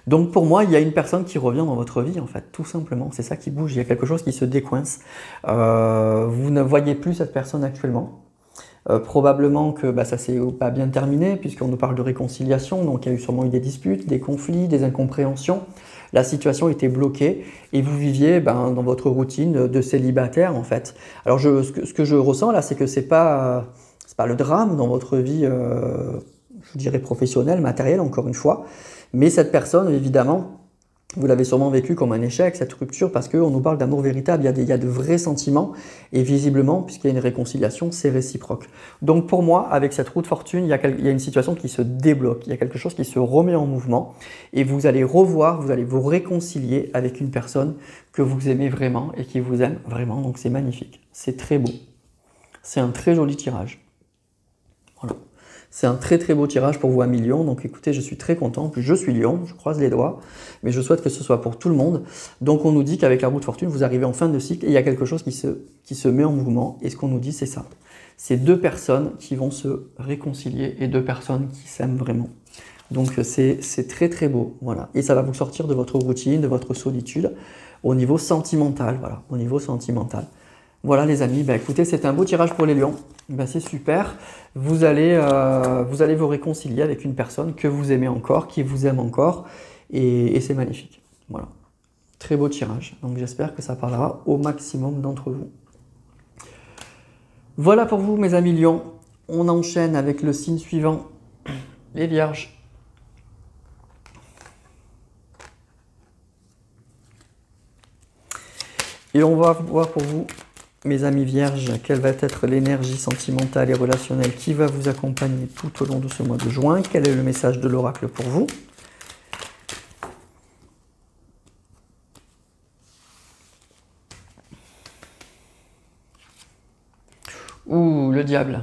Donc pour moi, il y a une personne qui revient dans votre vie, en fait, tout simplement. C'est ça qui bouge, il y a quelque chose qui se décoince. Vous ne voyez plus cette personne actuellement. Probablement que ça s'est pas bien terminé, puisqu'on nous parle de réconciliation, donc il y a sûrement eu des disputes, des conflits, des incompréhensions. La situation était bloquée et vous viviez dans votre routine de célibataire, en fait. Alors ce que je ressens là, c'est que c'est pas le drame dans votre vie, je dirais professionnelle, matérielle, encore une fois. Mais cette personne, évidemment, vous l'avez sûrement vécu comme un échec, cette rupture, parce qu'on nous parle d'amour véritable, il y a de vrais sentiments, et visiblement, puisqu'il y a une réconciliation, c'est réciproque. Donc pour moi, avec cette roue de fortune, il y a une situation qui se débloque, il y a quelque chose qui se remet en mouvement, et vous allez revoir, vous allez vous réconcilier avec une personne que vous aimez vraiment et qui vous aime vraiment, donc c'est magnifique, c'est très beau. C'est un très joli tirage. C'est un très très beau tirage pour vous, ami Lion. Donc écoutez, je suis très content. En plus, je suis Lion, je croise les doigts. Mais je souhaite que ce soit pour tout le monde. Donc on nous dit qu'avec la roue de fortune, vous arrivez en fin de cycle et il y a quelque chose qui se met en mouvement. Et ce qu'on nous dit, c'est ça. C'est deux personnes qui vont se réconcilier et deux personnes qui s'aiment vraiment. Donc c'est très très beau. Voilà. Et ça va vous sortir de votre routine, de votre solitude au niveau sentimental. Voilà, au niveau sentimental. Voilà les amis, ben, écoutez, c'est un beau tirage pour les lions, ben, c'est super. Vous allez vous réconcilier avec une personne que vous aimez encore, qui vous aime encore, et c'est magnifique. Voilà, très beau tirage, donc j'espère que ça parlera au maximum d'entre vous. Voilà pour vous mes amis lions, on enchaîne avec le signe suivant, les vierges. Et on va voir pour vous, mes amis vierges, quelle va être l'énergie sentimentale et relationnelle qui va vous accompagner tout au long de ce mois de juin. Quel est le message de l'oracle pour vous? Ouh, le diable.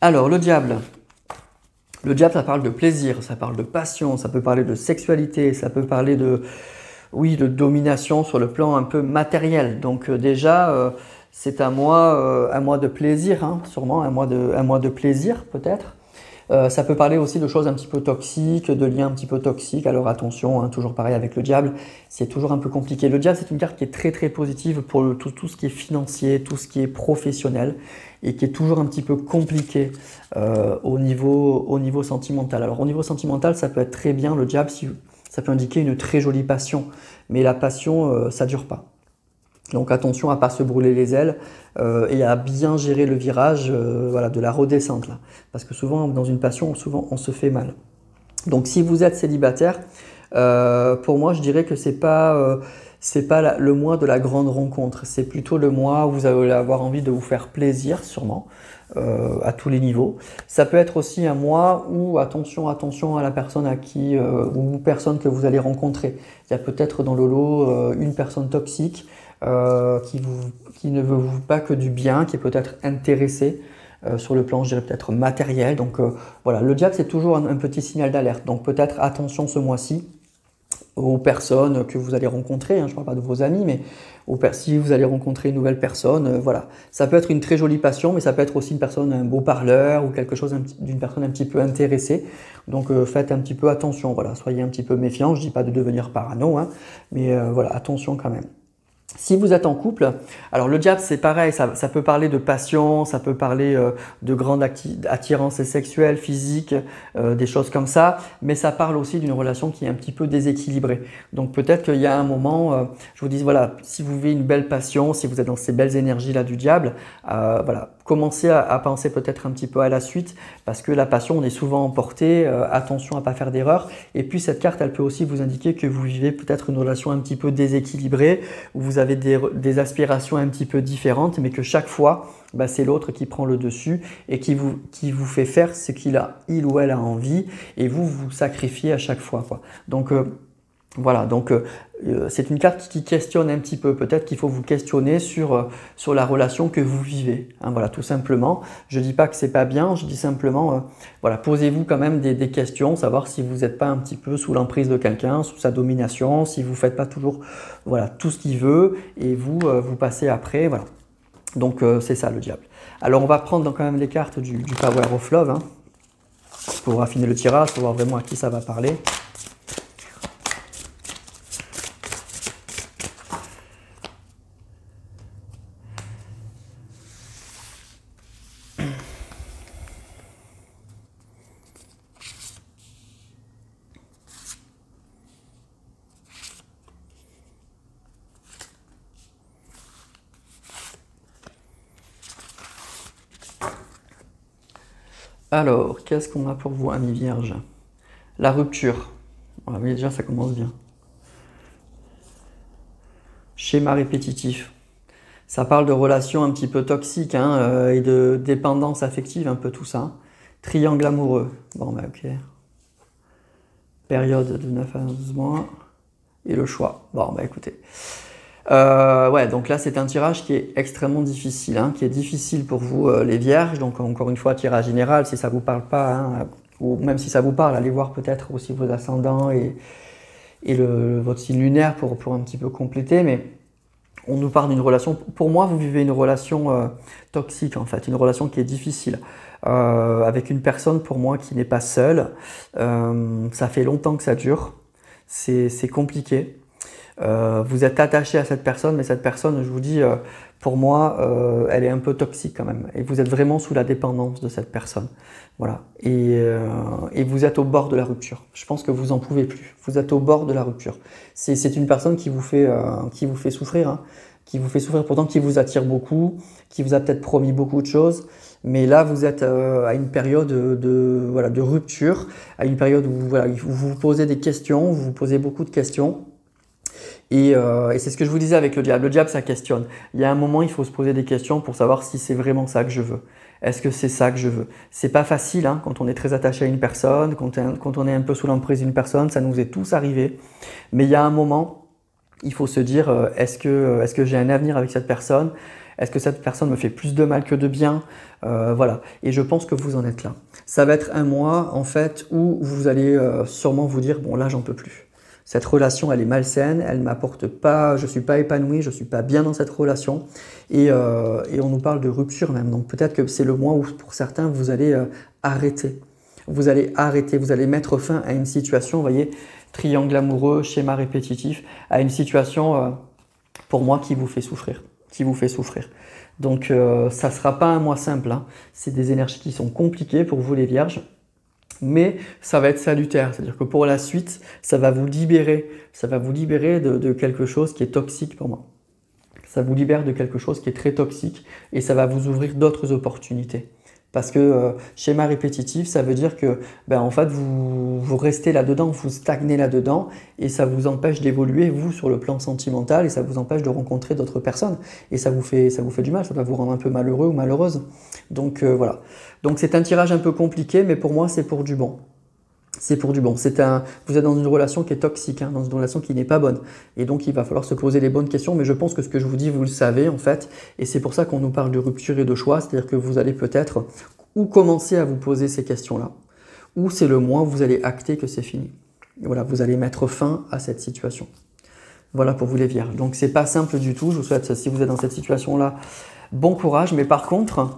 Alors, le diable. Le diable, ça parle de plaisir, ça parle de passion, ça peut parler de sexualité, ça peut parler de... Oui, de domination sur le plan un peu matériel. Donc déjà, c'est un mois de plaisir, hein, sûrement, un mois de plaisir peut-être. Ça peut parler aussi de choses un petit peu toxiques, de liens un petit peu toxiques. Alors attention, hein, toujours pareil avec le diable, c'est toujours un peu compliqué. Le diable, c'est une carte qui est très très positive pour tout ce qui est financier, tout ce qui est professionnel et qui est toujours un petit peu compliqué au niveau sentimental. Alors au niveau sentimental, ça peut être très bien le diable si... Ça peut indiquer une très jolie passion, mais la passion, ça ne dure pas. Donc attention à ne pas se brûler les ailes et à bien gérer le virage voilà, de la redescente. Là. Parce que souvent, dans une passion, souvent, on se fait mal. Donc si vous êtes célibataire, pour moi, je dirais que c'est pas le mois de la grande rencontre. C'est plutôt le mois où vous allez avoir envie de vous faire plaisir, sûrement. À tous les niveaux. Ça peut être aussi un mois où attention à la personne à qui ou personne que vous allez rencontrer. Il y a peut-être dans le lot une personne toxique qui ne veut pas que du bien, qui est peut-être intéressée sur le plan, je dirais peut-être matériel. Donc voilà, le diable c'est toujours un petit signal d'alerte. Donc peut-être attention ce mois-ci aux personnes que vous allez rencontrer, hein, je ne parle pas de vos amis, mais si vous allez rencontrer une nouvelle personne, voilà. Ça peut être une très jolie passion, mais ça peut être aussi une personne, un beau parleur ou quelque chose d'une personne un petit peu intéressée. Donc faites un petit peu attention, voilà. Soyez un petit peu méfiants, je ne dis pas de devenir parano, hein, mais voilà, attention quand même. Si vous êtes en couple, alors le diable c'est pareil, ça peut parler de passion, ça peut parler de grande attirance sexuelle, physique, des choses comme ça, mais ça parle aussi d'une relation qui est un petit peu déséquilibrée. Donc peut-être qu'il y a un moment, je vous dis voilà, si vous vivez une belle passion, si vous êtes dans ces belles énergies là du diable, voilà, commencez à penser peut-être un petit peu à la suite, parce que la passion on est souvent emporté, attention à ne pas faire d'erreur. Et puis cette carte elle peut aussi vous indiquer que vous vivez peut-être une relation un petit peu déséquilibrée, où vous avez des aspirations un petit peu différentes, mais que chaque fois, bah, c'est l'autre qui prend le dessus et qui vous fait faire ce il ou elle a envie, et vous vous sacrifiez à chaque fois, quoi. Donc voilà, donc c'est une carte qui questionne un petit peu. Peut-être qu'il faut vous questionner sur la relation que vous vivez. Hein, voilà, tout simplement. Je ne dis pas que c'est pas bien, je dis simplement, voilà, posez-vous quand même des questions, savoir si vous n'êtes pas un petit peu sous l'emprise de quelqu'un, sous sa domination, si vous ne faites pas toujours voilà, tout ce qu'il veut et vous passez après. Voilà. Donc c'est ça le diable. Alors on va prendre quand même les cartes du Power of Love hein, pour affiner le tirage, pour voir vraiment à qui ça va parler. Alors, qu'est-ce qu'on a pour vous, amis vierges? La rupture. Ah, mais déjà, ça commence bien. Schéma répétitif. Ça parle de relations un petit peu toxiques hein, et de dépendance affective, un peu tout ça. Triangle amoureux. Bon, bah ok. Période de 9 à 12 mois. Et le choix. Bon, bah écoutez. Ouais, donc là c'est un tirage qui est extrêmement difficile, hein, qui est difficile pour vous les vierges. Donc encore une fois, tirage général, si ça vous parle pas, hein, ou même si ça vous parle, allez voir peut-être aussi vos ascendants et votre signe lunaire pour un petit peu compléter. Mais on nous parle d'une relation, pour moi vous vivez une relation toxique en fait, une relation qui est difficile. Avec une personne pour moi qui n'est pas seule. Ça fait longtemps que ça dure, c'est compliqué. Vous êtes attaché à cette personne, mais cette personne, je vous dis, pour moi, elle est un peu toxique quand même. Et vous êtes vraiment sous la dépendance de cette personne. Voilà. Et vous êtes au bord de la rupture. Je pense que vous en pouvez plus. Vous êtes au bord de la rupture. C'est une personne qui vous fait souffrir, hein, qui vous fait souffrir, pourtant qui vous attire beaucoup, qui vous a peut-être promis beaucoup de choses. Mais là, vous êtes à une période voilà, de rupture, à une période où voilà, vous vous posez des questions, vous vous posez beaucoup de questions. Et c'est ce que je vous disais avec le diable. Le diable, ça questionne. Il y a un moment, il faut se poser des questions pour savoir si c'est vraiment ça que je veux. Est-ce que c'est ça que je veux? C'est pas facile hein, quand on est très attaché à une personne, quand on est un peu sous l'emprise d'une personne, ça nous est tous arrivé. Mais il y a un moment, il faut se dire est-ce que j'ai un avenir avec cette personne? Est-ce que cette personne me fait plus de mal que de bien? Voilà. Et je pense que vous en êtes là. Ça va être un mois en fait où vous allez sûrement vous dire bon là j'en peux plus. Cette relation, elle est malsaine, elle m'apporte pas, je suis pas épanoui, je suis pas bien dans cette relation, et on nous parle de rupture même. Donc peut-être que c'est le mois où pour certains vous allez arrêter, vous allez mettre fin à une situation, vous voyez, triangle amoureux, schéma répétitif, à une situation pour moi qui vous fait souffrir, Donc ça sera pas un mois simple, hein. C'est des énergies qui sont compliquées pour vous les vierges. Mais ça va être salutaire, c'est-à-dire que pour la suite, ça va vous libérer de quelque chose qui est toxique pour moi. Ça vous libère de quelque chose qui est très toxique et ça va vous ouvrir d'autres opportunités. Parce que schéma répétitif, ça veut dire que en fait, vous restez là-dedans, vous stagnez là-dedans et ça vous empêche d'évoluer, vous, sur le plan sentimental et ça vous empêche de rencontrer d'autres personnes. Et ça vous fait du mal, ça va vous rendre un peu malheureux ou malheureuse. Donc voilà. Donc c'est un tirage un peu compliqué, mais pour moi, c'est pour du bon. C'est pour du bon. Vous êtes dans une relation qui est toxique, hein, dans une relation qui n'est pas bonne. Et donc, il va falloir se poser les bonnes questions. Mais je pense que ce que je vous dis, vous le savez en fait. Et c'est pour ça qu'on nous parle de rupture et de choix. C'est-à-dire que vous allez peut-être ou commencer à vous poser ces questions-là, ou c'est le mois où vous allez acter que c'est fini. Et voilà, vous allez mettre fin à cette situation. Voilà pour vous les vierges. Donc, c'est pas simple du tout. Je vous souhaite, si vous êtes dans cette situation-là, bon courage. Mais par contre,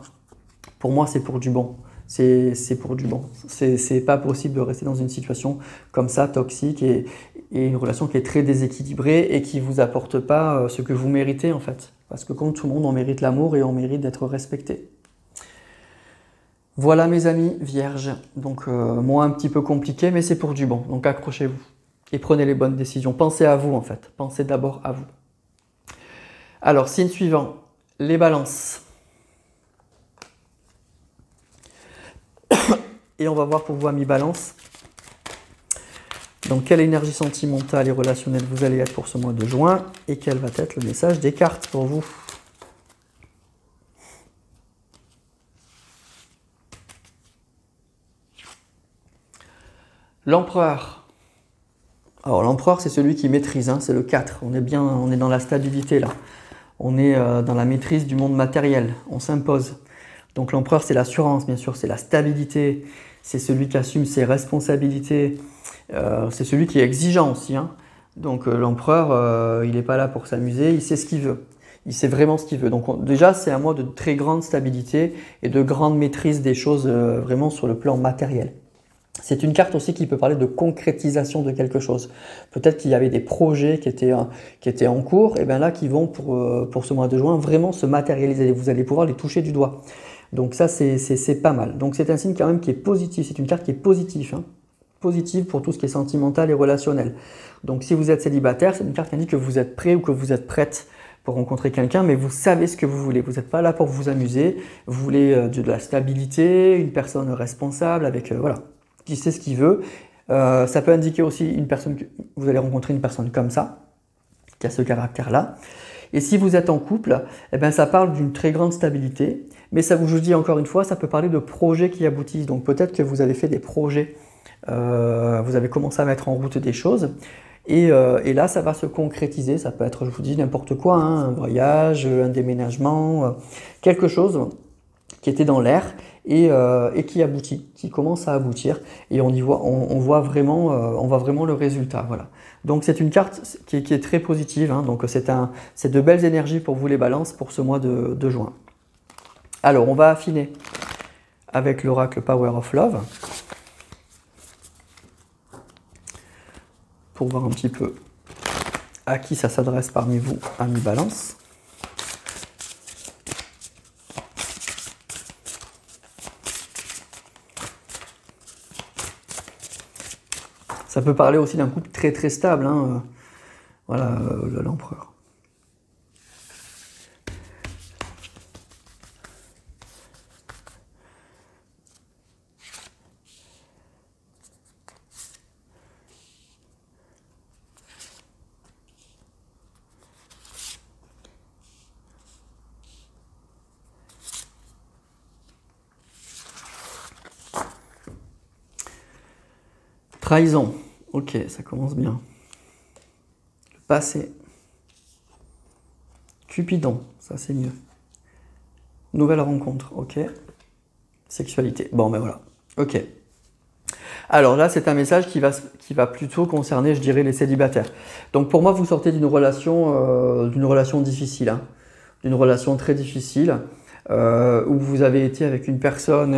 pour moi, c'est pour du bon. C'est pour du bon. C'est pas possible de rester dans une situation comme ça, toxique, et une relation qui est très déséquilibrée et qui ne vous apporte pas ce que vous méritez en fait. Parce que comme tout le monde, on mérite l'amour et on mérite d'être respecté. Voilà mes amis vierges. Donc moi un petit peu compliqué, mais c'est pour du bon. Donc accrochez-vous et prenez les bonnes décisions. Pensez à vous en fait. Pensez d'abord à vous. Alors, signe suivant, les balances. Et on va voir pour vous, amis balance, dans quelle énergie sentimentale et relationnelle vous allez être pour ce mois de juin et quel va être le message des cartes pour vous. L'empereur. Alors l'empereur, c'est celui qui maîtrise, hein, c'est le 4. On est dans la stabilité là. On est dans la maîtrise du monde matériel, on s'impose. Donc l'empereur, c'est l'assurance, bien sûr, c'est la stabilité, c'est celui qui assume ses responsabilités, c'est celui qui est exigeant aussi, hein. Donc l'empereur, il n'est pas là pour s'amuser, il sait ce qu'il veut. Il sait vraiment ce qu'il veut. Donc déjà, c'est un mois de très grande stabilité et de grande maîtrise des choses vraiment sur le plan matériel. C'est une carte aussi qui peut parler de concrétisation de quelque chose. Peut-être qu'il y avait des projets qui étaient en cours, et bien là, qui vont pour ce mois de juin vraiment se matérialiser. Vous allez pouvoir les toucher du doigt. Donc ça, c'est pas mal. Donc c'est un signe quand même qui est positif. C'est une carte qui est positive, hein. Positive pour tout ce qui est sentimental et relationnel. Donc si vous êtes célibataire, c'est une carte qui indique que vous êtes prêt ou que vous êtes prête pour rencontrer quelqu'un, mais vous savez ce que vous voulez. Vous n'êtes pas là pour vous amuser. Vous voulez de la stabilité, une personne responsable avec voilà, qui sait ce qu'il veut. Ça peut indiquer aussi une personne que vous allez rencontrer une personne comme ça, qui a ce caractère-là. Et si vous êtes en couple, eh bien, ça parle d'une très grande stabilité. Mais ça, je vous dis encore une fois, ça peut parler de projets qui aboutissent. Donc peut-être que vous avez fait des projets, vous avez commencé à mettre en route des choses. Et là, ça va se concrétiser. Ça peut être, je vous dis, n'importe quoi, hein, un voyage, un déménagement, quelque chose qui était dans l'air et qui aboutit, qui commence à aboutir. Et on voit vraiment le résultat. Voilà. Donc c'est une carte qui est très positive. Hein, donc c'est de belles énergies pour vous les balances pour ce mois de juin. Alors on va affiner avec l'oracle Power of Love pour voir un petit peu à qui ça s'adresse parmi vous, amis Balance. Ça peut parler aussi d'un couple très très stable, hein. Voilà, l'empereur. Trahison, ok, ça commence bien. Le passé. Cupidon, ça c'est mieux. Nouvelle rencontre, ok. Sexualité, bon ben voilà, ok. Alors là, c'est un message qui va plutôt concerner, je dirais, les célibataires. Donc pour moi, vous sortez d'une relation difficile, hein, d'une relation très difficile, où vous avez été avec une personne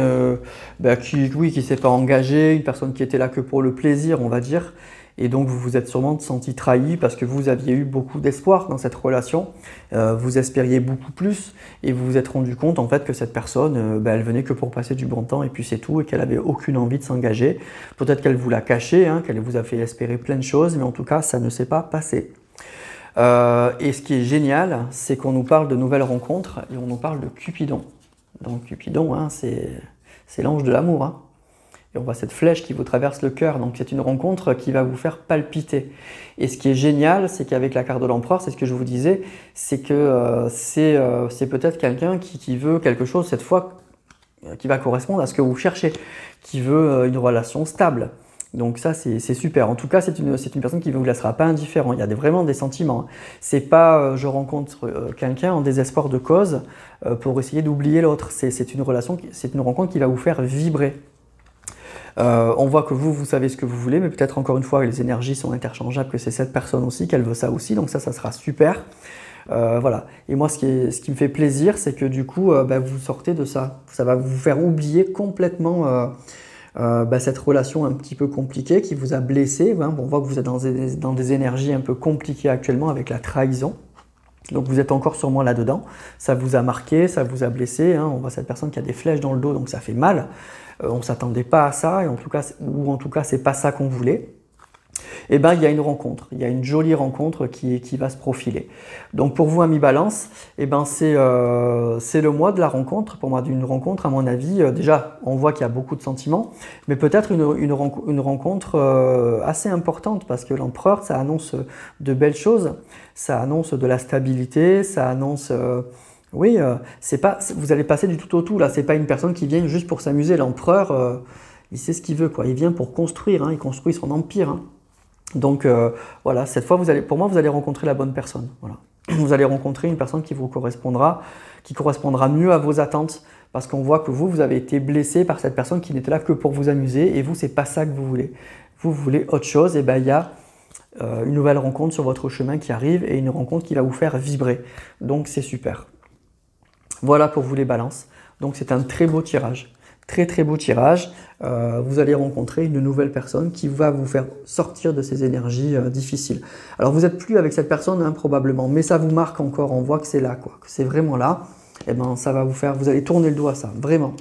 qui s'est pas engagée, une personne qui était là que pour le plaisir, on va dire. Et donc vous vous êtes sûrement senti trahi parce que vous aviez eu beaucoup d'espoir dans cette relation, vous espériez beaucoup plus et vous vous êtes rendu compte en fait que cette personne, elle venait que pour passer du bon temps et puis c'est tout et qu'elle avait aucune envie de s'engager. Peut-être qu'elle vous l'a caché, hein, qu'elle vous a fait espérer plein de choses, mais en tout cas ça ne s'est pas passé. Et ce qui est génial, c'est qu'on nous parle de nouvelles rencontres et on nous parle de Cupidon. Donc Cupidon, hein, c'est l'ange de l'amour. Hein. Et on voit cette flèche qui vous traverse le cœur. Donc c'est une rencontre qui va vous faire palpiter. Et ce qui est génial, c'est qu'avec la carte de l'empereur, c'est ce que je vous disais, c'est que c'est peut-être quelqu'un qui veut quelque chose cette fois qui va correspondre à ce que vous cherchez, qui veut une relation stable. Donc ça, c'est super. En tout cas, c'est une personne qui ne vous laissera pas indifférent. Il y a vraiment des sentiments. C'est pas je rencontre quelqu'un en désespoir de cause pour essayer d'oublier l'autre. C'est une rencontre qui va vous faire vibrer. On voit que vous savez ce que vous voulez, mais peut-être encore une fois, les énergies sont interchangeables, que c'est cette personne aussi, qu'elle veut ça aussi. Donc ça sera super. Voilà. Et moi, ce qui me fait plaisir, c'est que du coup, vous sortez de ça. Ça va vous faire oublier complètement cette relation un petit peu compliquée qui vous a blessé. Hein. Bon, on voit que vous êtes dans des énergies un peu compliquées actuellement avec la trahison. Donc vous êtes encore sûrement là-dedans. Ça vous a marqué, ça vous a blessé. Hein. On voit cette personne qui a des flèches dans le dos, donc ça fait mal. On ne s'attendait pas à ça, et en tout cas, c'est pas ça qu'on voulait. Et il y a une rencontre, il y a une jolie rencontre qui va se profiler. Donc pour vous, amis Balance, c'est le mois de la rencontre. Pour moi, d'une rencontre, à mon avis, déjà, on voit qu'il y a beaucoup de sentiments, mais peut-être une rencontre assez importante, parce que l'empereur, ça annonce de belles choses, ça annonce de la stabilité, ça annonce... c'est pas, vous allez passer du tout au tout, là, c'est pas une personne qui vient juste pour s'amuser. L'empereur, il sait ce qu'il veut, quoi. Il vient pour construire, hein, il construit son empire, hein. Donc voilà, cette fois, pour moi, vous allez rencontrer la bonne personne. Voilà. Vous allez rencontrer une personne qui correspondra mieux à vos attentes, parce qu'on voit que vous avez été blessé par cette personne qui n'était là que pour vous amuser, et vous, c'est pas ça que vous voulez. Vous voulez autre chose, et il y a une nouvelle rencontre sur votre chemin qui arrive, et une rencontre qui va vous faire vibrer. Donc c'est super. Voilà pour vous les balances. Donc c'est un très beau tirage. Très très beau tirage. Vous allez rencontrer une nouvelle personne qui va vous faire sortir de ces énergies difficiles. Alors vous n'êtes plus avec cette personne, hein, probablement, mais ça vous marque encore. On voit que c'est là, quoi, que c'est vraiment là. Et ça va vous allez tourner le doigt à ça, vraiment.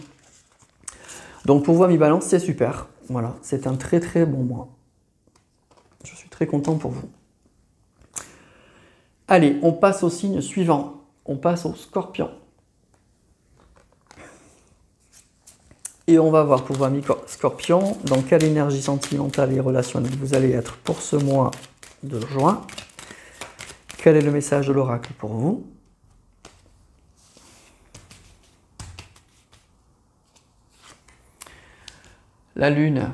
Donc pour vous, amis Balance, c'est super. Voilà, c'est un très très bon mois. Je suis très content pour vous. Allez, on passe au signe suivant. On passe au Scorpion. Et on va voir pour vos amis Scorpion, dans quelle énergie sentimentale et relationnelle vous allez être pour ce mois de juin. Quel est le message de l'oracle pour vous? La lune.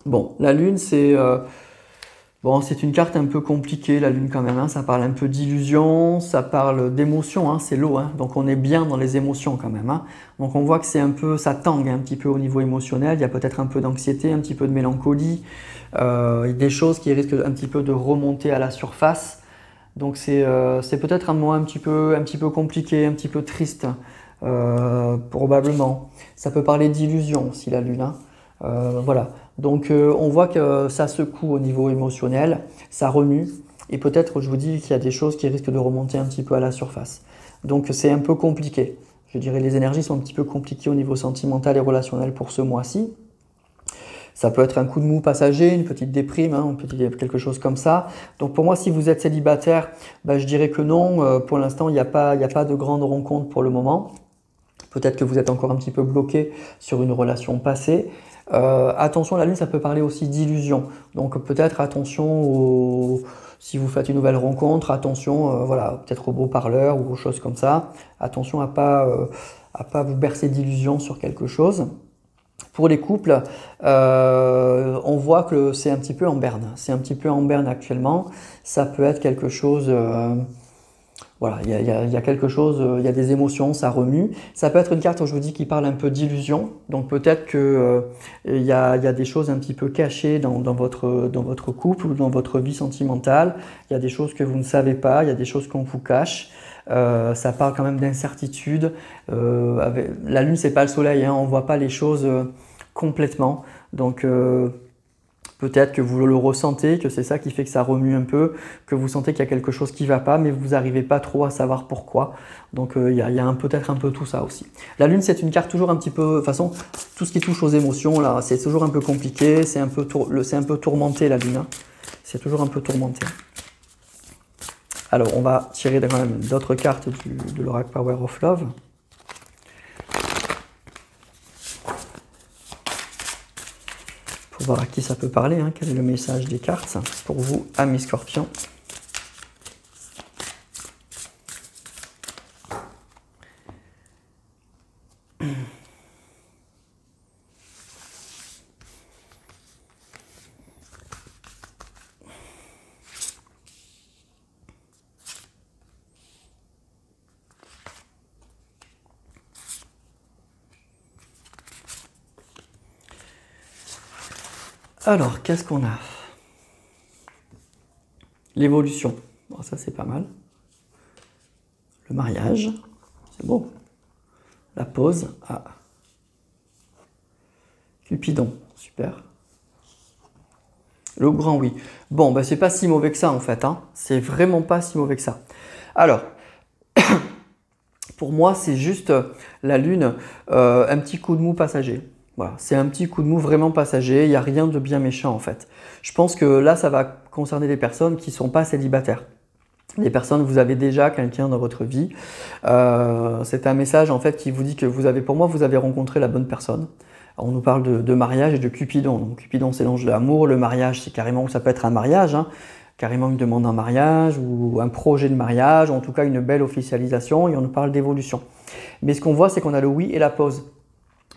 Bon, la lune, bon, c'est une carte un peu compliquée, la lune quand même, hein. Ça parle un peu d'illusion, ça parle d'émotion, hein. C'est l'eau, hein. Donc on est bien dans les émotions quand même, hein. Donc on voit que c'est un peu, ça tangue un petit peu au niveau émotionnel, il y a peut-être un peu d'anxiété, un petit peu de mélancolie, des choses qui risquent un petit peu de remonter à la surface. Donc c'est peut-être un moment un petit peu compliqué, un petit peu triste, probablement. Ça peut parler d'illusion aussi, la lune, hein. Voilà. Donc on voit que ça secoue au niveau émotionnel, ça remue, et peut-être, je vous dis, qu'il y a des choses qui risquent de remonter un petit peu à la surface. Donc c'est un peu compliqué. Je dirais les énergies sont un petit peu compliquées au niveau sentimental et relationnel pour ce mois-ci. Ça peut être un coup de mou passager, une petite déprime, hein, quelque chose comme ça. Donc pour moi, si vous êtes célibataire, ben, je dirais que non. Pour l'instant, il n'y a pas de grande rencontre pour le moment. Peut-être que vous êtes encore un petit peu bloqué sur une relation passée. Attention, la lune, ça peut parler aussi d'illusion. Donc peut-être si vous faites une nouvelle rencontre, attention, voilà, peut-être aux beaux parleurs ou aux choses comme ça. Attention à pas vous bercer d'illusions sur quelque chose. Pour les couples, on voit que c'est un petit peu en berne. C'est un petit peu en berne actuellement. Ça peut être quelque chose. Voilà, il y a quelque chose, il y a des émotions, ça remue. Ça peut être une carte, je vous dis, qui parle un peu d'illusion. Donc peut-être que il y a des choses un petit peu cachées dans votre couple ou dans votre vie sentimentale. Il y a des choses que vous ne savez pas, il y a des choses qu'on vous cache. Ça parle quand même d'incertitude. La lune, c'est pas le soleil, hein, on voit pas les choses complètement. Donc peut-être que vous le ressentez, que c'est ça qui fait que ça remue un peu, que vous sentez qu'il y a quelque chose qui ne va pas, mais vous n'arrivez pas trop à savoir pourquoi. Donc il y a peut-être un peu tout ça aussi. La lune, c'est une carte toujours un petit peu, de toute façon, tout ce qui touche aux émotions, là, c'est toujours un peu compliqué, c'est un peu tourmenté la lune, hein. C'est toujours un peu tourmenté. Alors on va tirer quand même d'autres cartes de l'Oracle Power of Love. Pour voir à qui ça peut parler, hein, quel est le message des cartes pour vous, amis Scorpions. Alors, qu'est-ce qu'on a? L'évolution. Bon, ça, c'est pas mal. Le mariage. C'est beau. La pause. Ah. Cupidon. Super. Le grand oui. Bon, bah, c'est pas si mauvais que ça, en fait, hein. C'est vraiment pas si mauvais que ça. Alors, pour moi, c'est juste la lune, un petit coup de mou passager. Voilà, c'est un petit coup de mou vraiment passager, il n'y a rien de bien méchant en fait. Je pense que là, ça va concerner les personnes qui ne sont pas célibataires. Les personnes, vous avez déjà quelqu'un dans votre vie. C'est un message en fait qui vous dit que pour moi, vous avez rencontré la bonne personne. Alors, on nous parle de mariage et de Cupidon. Donc, Cupidon, c'est l'ange de l'amour. Le mariage, c'est carrément, ça peut être un mariage, hein, carrément une demande en mariage ou un projet de mariage, ou en tout cas une belle officialisation, et on nous parle d'évolution. Mais ce qu'on voit, c'est qu'on a le oui et la pause.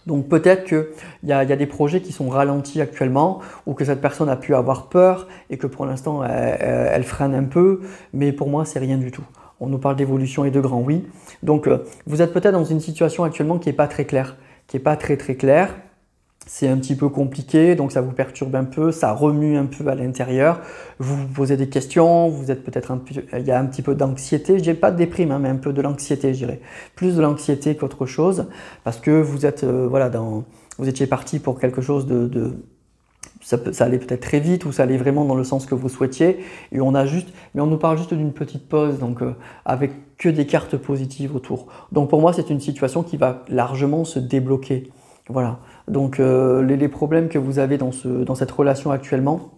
Donc peut-être qu'il y a des projets qui sont ralentis actuellement ou que cette personne a pu avoir peur et que pour l'instant elle freine un peu, mais pour moi c'est rien du tout. On nous parle d'évolution et de grand oui. Donc vous êtes peut-être dans une situation actuellement qui n'est pas très claire, qui n'est pas très claire. C'est un petit peu compliqué, donc ça vous perturbe un peu, ça remue un peu à l'intérieur. Vous vous posez des questions, vous êtes peut-être il y a un petit peu d'anxiété. Je dirais pas de déprime, hein, mais un peu de l'anxiété, je dirais. Plus de l'anxiété qu'autre chose, parce que vous êtes, voilà, vous étiez parti pour quelque chose ça allait peut-être très vite ou ça allait vraiment dans le sens que vous souhaitiez. Et mais on nous parle juste d'une petite pause, donc avec que des cartes positives autour. Donc pour moi, c'est une situation qui va largement se débloquer. Voilà. Donc les problèmes que vous avez dans cette relation actuellement,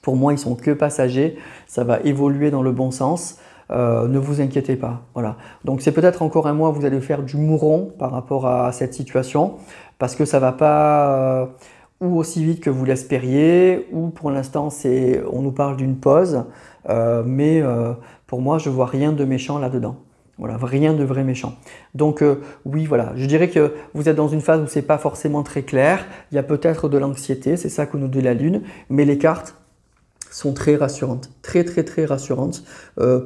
pour moi, ils sont que passagers. Ça va évoluer dans le bon sens. Ne vous inquiétez pas. Voilà. Donc c'est peut-être encore un mois où vous allez faire du mouron par rapport à cette situation, parce que ça va pas ou aussi vite que vous l'espériez, ou pour l'instant on nous parle d'une pause, mais pour moi je vois rien de méchant là-dedans. Voilà, rien de vrai méchant. Donc oui, voilà, je dirais que vous êtes dans une phase où c'est pas forcément très clair. Il y a peut-être de l'anxiété, c'est ça que nous dit la Lune, mais les cartes sont très rassurantes, très très très rassurantes.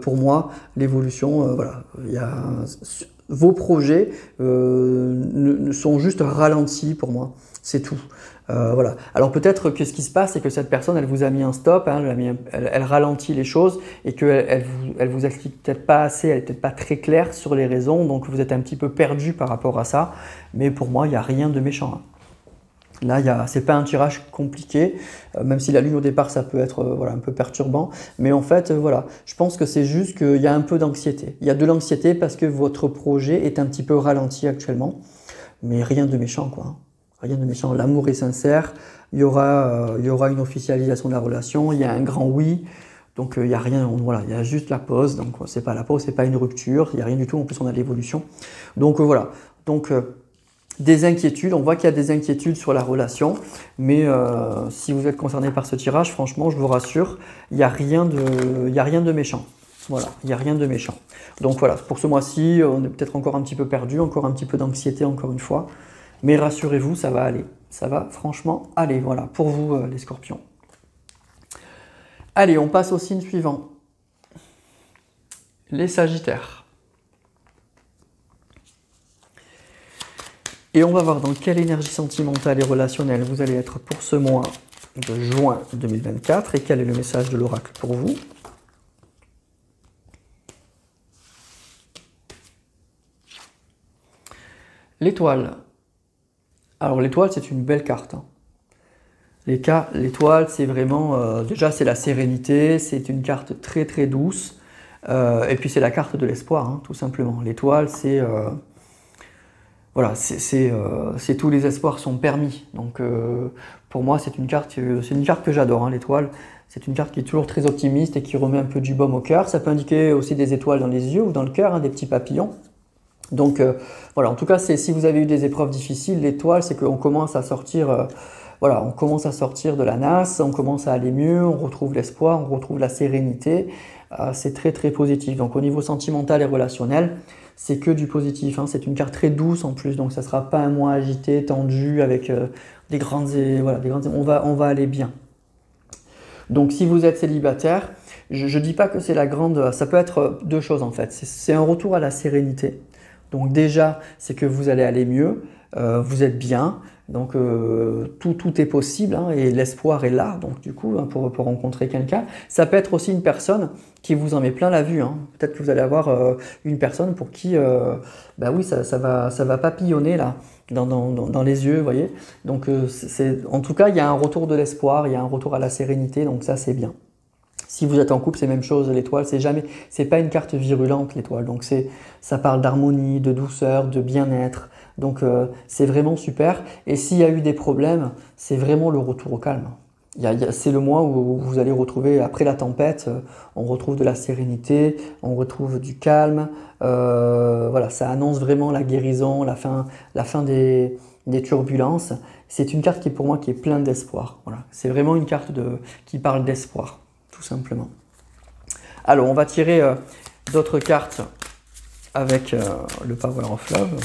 Pour moi, l'évolution, voilà, vos projets sont juste ralentis pour moi, c'est tout. Voilà. Alors peut-être que ce qui se passe, c'est que cette personne, elle vous a mis un stop, hein, elle ralentit les choses et qu'elle vous explique peut-être pas assez, elle est peut-être pas très claire sur les raisons, donc vous êtes un petit peu perdu par rapport à ça. Mais pour moi, il n'y a rien de méchant, hein. Là, c'est pas un tirage compliqué, même si la lune au départ ça peut être voilà, un peu perturbant. Mais en fait, voilà, je pense que c'est juste qu'il y a un peu d'anxiété. Il y a de l'anxiété parce que votre projet est un petit peu ralenti actuellement. Mais rien de méchant, quoi. Rien de méchant. L'amour est sincère. Il y aura une officialisation de la relation. Il y a un grand oui. Donc il n'y a rien, voilà, il y a juste la pause. Donc c'est pas la pause, c'est pas une rupture. Il n'y a rien du tout. En plus, on a de l'évolution. Donc voilà. Donc des inquiétudes, on voit qu'il y a des inquiétudes sur la relation, mais si vous êtes concerné par ce tirage, franchement, je vous rassure, il n'y a rien de méchant. Voilà, il n'y a rien de méchant. Donc voilà, pour ce mois-ci, on est peut-être encore un petit peu perdu, encore un petit peu d'anxiété, encore une fois, mais rassurez-vous, ça va aller. Ça va franchement aller, voilà, pour vous les scorpions. Allez, on passe au signe suivant. Les sagittaires. Et on va voir dans quelle énergie sentimentale et relationnelle vous allez être pour ce mois de juin 2024 et quel est le message de l'oracle pour vous. L'étoile. Alors l'étoile, c'est une belle carte, hein. L'étoile, c'est vraiment, déjà c'est la sérénité, c'est une carte très très douce, et puis c'est la carte de l'espoir, hein, tout simplement. L'étoile, c'est... voilà, c'est tous les espoirs sont permis. Donc pour moi, c'est une carte que j'adore, hein, l'étoile. C'est une carte qui est toujours très optimiste et qui remet un peu du baume au cœur. Ça peut indiquer aussi des étoiles dans les yeux ou dans le cœur, hein, des petits papillons. Donc voilà, en tout cas, si vous avez eu des épreuves difficiles, l'étoile, c'est qu'on commence à sortir, voilà, on commence à sortir de la nasse, on commence à aller mieux, on retrouve l'espoir, on retrouve la sérénité. C'est très très positif. Donc au niveau sentimental et relationnel, c'est que du positif, hein. C'est une carte très douce en plus, donc ça ne sera pas un mois agité, tendu, avec des grandes... Voilà, on va aller bien. Donc si vous êtes célibataire, je ne dis pas que c'est la grande... Ça peut être deux choses en fait. C'est un retour à la sérénité. Donc déjà, c'est que vous allez aller mieux, vous êtes bien, donc tout est possible, hein, et l'espoir est là, donc du coup, hein, pour rencontrer quelqu'un. Ça peut être aussi une personne qui vous en met plein la vue, hein. Peut-être que vous allez avoir une personne pour qui, bah oui, ça va papillonner là, dans les yeux, vous voyez. Donc en tout cas, il y a un retour de l'espoir, il y a un retour à la sérénité, donc ça c'est bien. Si vous êtes en couple, c'est la même chose, l'étoile, c'est pas une carte virulente l'étoile, donc ça parle d'harmonie, de douceur, de bien-être, donc c'est vraiment super. Et s'il y a eu des problèmes, c'est vraiment le retour au calme. C'est le mois où vous allez retrouver, après la tempête, on retrouve de la sérénité, on retrouve du calme, voilà, ça annonce vraiment la guérison, la fin des turbulences. C'est une carte qui pour moi qui est pleine d'espoir, voilà. C'est vraiment une carte qui parle d'espoir. Tout simplement. Alors, on va tirer d'autres cartes avec le Power of Love.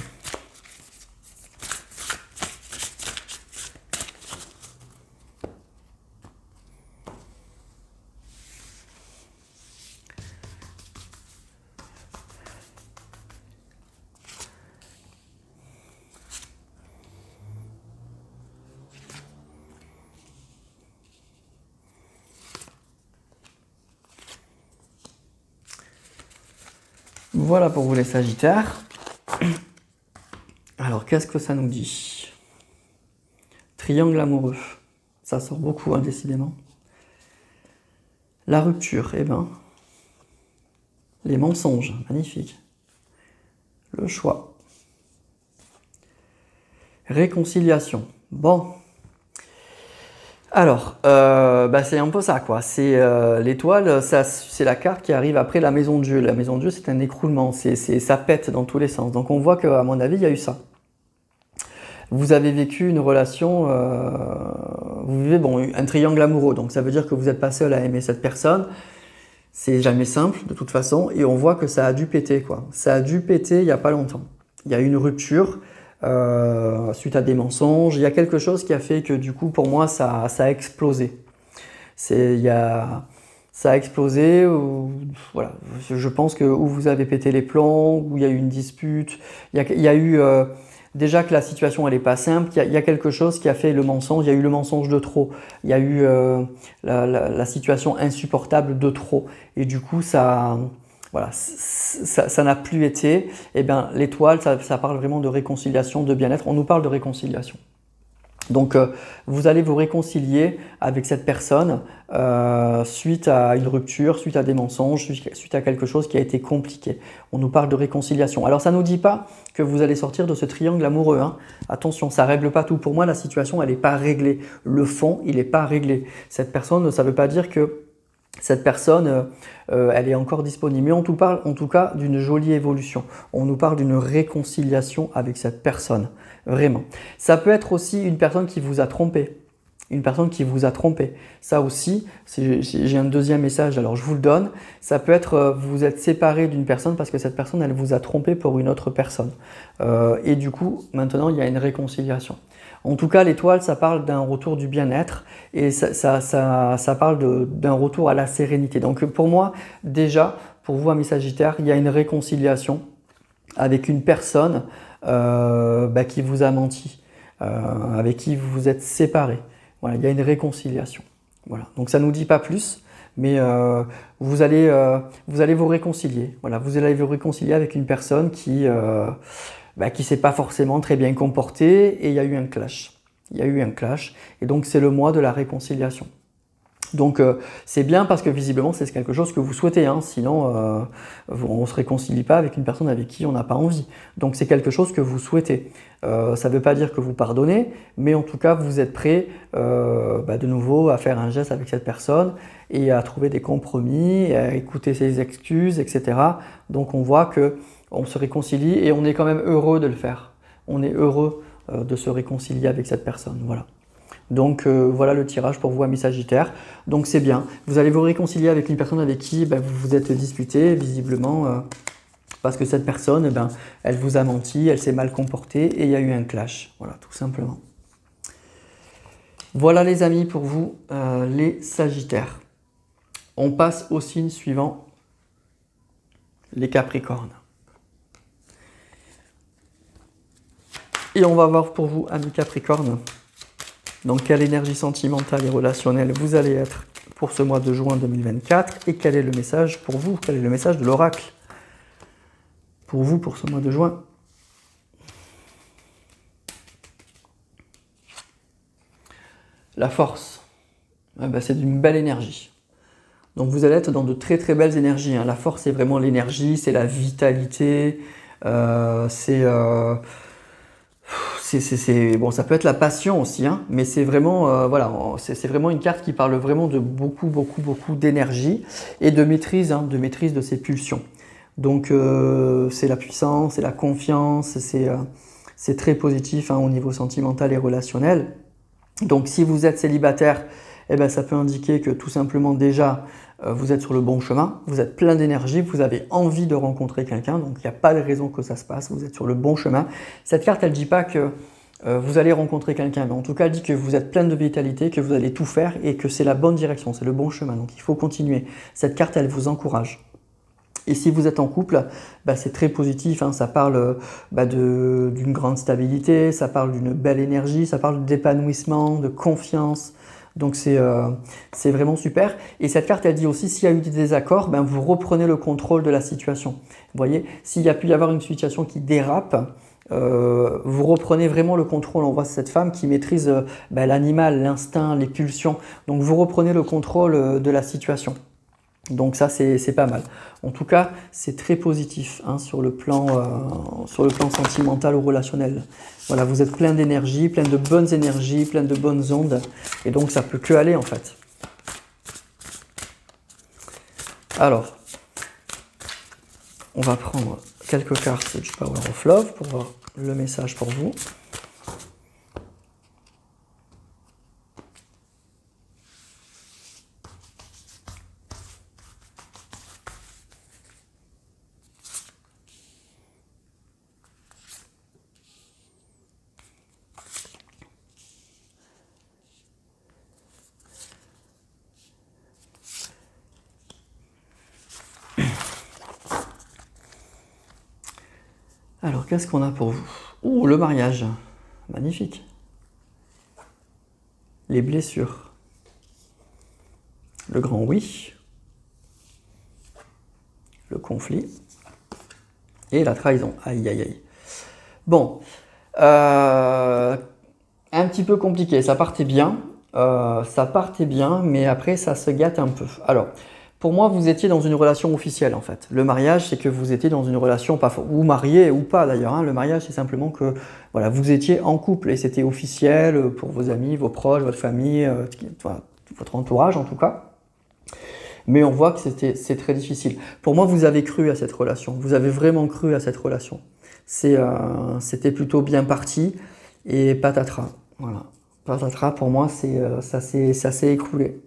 Voilà pour vous les Sagittaires. Alors, qu'est-ce que ça nous dit? Triangle amoureux. Ça sort beaucoup, hein, décidément. La rupture, eh ben. Les mensonges, magnifique. Le choix. Réconciliation. Bon. Alors, c'est un peu ça, quoi. C'est l'étoile, c'est la carte qui arrive après la maison de Dieu. La maison de Dieu, c'est un écroulement, ça pète dans tous les sens. Donc on voit qu'à mon avis, il y a eu ça. Vous avez vécu une relation, vous vivez un triangle amoureux, donc ça veut dire que vous n'êtes pas seul à aimer cette personne. C'est jamais simple de toute façon et on voit que ça a dû péter quoi. Ça a dû péter il n'y a pas longtemps. Il y a eu une rupture suite à des mensonges. Il y a quelque chose qui a fait que du coup pour moi ça a explosé. Ça a explosé. Voilà, je pense que où vous avez pété les plombs, où il y a eu une dispute. Il y a eu déjà que la situation elle est pas simple. Il y a quelque chose qui a fait le mensonge. Il y a eu le mensonge de trop. Il y a eu la situation insupportable de trop. Et du coup ça voilà, ça n'a plus été. Et bien l'étoile, ça parle vraiment de réconciliation, de bien-être. On nous parle de réconciliation. Donc vous allez vous réconcilier avec cette personne suite à une rupture, suite à des mensonges, suite à quelque chose qui a été compliqué. On nous parle de réconciliation. Alors ça ne nous dit pas que vous allez sortir de ce triangle amoureux, hein. Attention, ça ne règle pas tout. Pour moi, la situation, elle n'est pas réglée. Le fond, il n'est pas réglé. Cette personne, ça ne veut pas dire que cette personne, elle est encore disponible. Mais on nous parle en tout cas d'une jolie évolution. On nous parle d'une réconciliation avec cette personne. Vraiment. Ça peut être aussi une personne qui vous a trompé. Une personne qui vous a trompé. Ça aussi, j'ai un deuxième message, alors je vous le donne. Ça peut être, vous êtes séparé d'une personne parce que cette personne, elle vous a trompé pour une autre personne. Et du coup, maintenant, il y a une réconciliation. En tout cas, l'étoile, ça parle d'un retour du bien-être et ça parle d'un retour à la sérénité. Donc pour moi, déjà, pour vous, amis Sagittaires, il y a une réconciliation avec une personne qui vous a menti, avec qui vous vous êtes séparés. Voilà, il y a une réconciliation. Voilà. Donc ça ne nous dit pas plus, mais vous allez vous réconcilier. Voilà, vous allez vous réconcilier avec une personne qui s'est pas forcément très bien comportée et il y a eu un clash. Il y a eu un clash et donc c'est le mois de la réconciliation. Donc c'est bien parce que visiblement c'est quelque chose que vous souhaitez, hein. Sinon on ne se réconcilie pas avec une personne avec qui on n'a pas envie. Donc c'est quelque chose que vous souhaitez. Ça ne veut pas dire que vous pardonnez, mais en tout cas vous êtes prêt de nouveau à faire un geste avec cette personne et à trouver des compromis, à écouter ses excuses, etc. Donc on voit que on se réconcilie et on est quand même heureux de le faire. On est heureux de se réconcilier avec cette personne. Voilà. Donc voilà le tirage pour vous, amis Sagittaires. Donc c'est bien. Vous allez vous réconcilier avec une personne avec qui vous vous êtes disputé, visiblement, parce que cette personne, elle vous a menti, elle s'est mal comportée et il y a eu un clash. Voilà, tout simplement. Voilà les amis pour vous, les Sagittaires. On passe au signe suivant, les Capricornes. Et on va voir pour vous, amis Capricornes, donc quelle énergie sentimentale et relationnelle vous allez être pour ce mois de juin 2024 et quel est le message pour vous, quel est le message de l'oracle pour vous pour ce mois de juin. La force, c'est d'une belle énergie. Donc vous allez être dans de très très belles énergies, hein. La force c'est vraiment l'énergie, c'est la vitalité, bon, ça peut être la passion aussi, hein, mais c'est vraiment, voilà, c'est vraiment une carte qui parle vraiment de beaucoup d'énergie et de maîtrise, hein, de maîtrise de ses pulsions. Donc c'est la puissance, c'est la confiance, c'est très positif, hein, au niveau sentimental et relationnel. Donc si vous êtes célibataire, ça peut indiquer que tout simplement déjà vous êtes sur le bon chemin, vous êtes plein d'énergie, vous avez envie de rencontrer quelqu'un, donc il n'y a pas de raison que ça se passe, vous êtes sur le bon chemin. Cette carte, elle ne dit pas que vous allez rencontrer quelqu'un, mais en tout cas, elle dit que vous êtes plein de vitalité, que vous allez tout faire et que c'est la bonne direction, c'est le bon chemin, donc il faut continuer. Cette carte, elle vous encourage. Et si vous êtes en couple, c'est très positif, hein, ça parle d'une grande stabilité, ça parle d'une belle énergie, ça parle d'épanouissement, de confiance. Donc c'est vraiment super. Et cette carte, elle dit aussi, s'il y a eu des désaccords, vous reprenez le contrôle de la situation. Vous voyez, s'il y a pu y avoir une situation qui dérape, vous reprenez vraiment le contrôle. On voit cette femme qui maîtrise l'animal, l'instinct, les pulsions. Donc vous reprenez le contrôle de la situation. Donc ça, c'est pas mal. En tout cas, c'est très positif, hein, sur le plan sentimental ou relationnel. Voilà, vous êtes plein d'énergie, plein de bonnes énergies, plein de bonnes ondes. Et donc, ça peut que aller, en fait. Alors, on va prendre quelques cartes du Power of Love pour voir le message pour vous. Alors, qu'est-ce qu'on a pour vous? Oh, le mariage. Magnifique. Les blessures. Le grand oui. Le conflit. Et la trahison. Aïe, aïe, aïe. Bon. Un petit peu compliqué. Ça partait bien. Mais après, ça se gâte un peu. Alors, pour moi, vous étiez dans une relation officielle, en fait. Le mariage, c'est que vous étiez dans une relation, pas ou marié ou pas d'ailleurs. Hein. Le mariage, c'est simplement que voilà, vous étiez en couple et c'était officiel pour vos amis, vos proches, votre famille, votre entourage en tout cas. Mais on voit que c'est très difficile. Pour moi, vous avez cru à cette relation. Vous avez vraiment cru à cette relation. C'était plutôt bien parti et patatras. Voilà. Patatras, pour moi, ça s'est écroulé.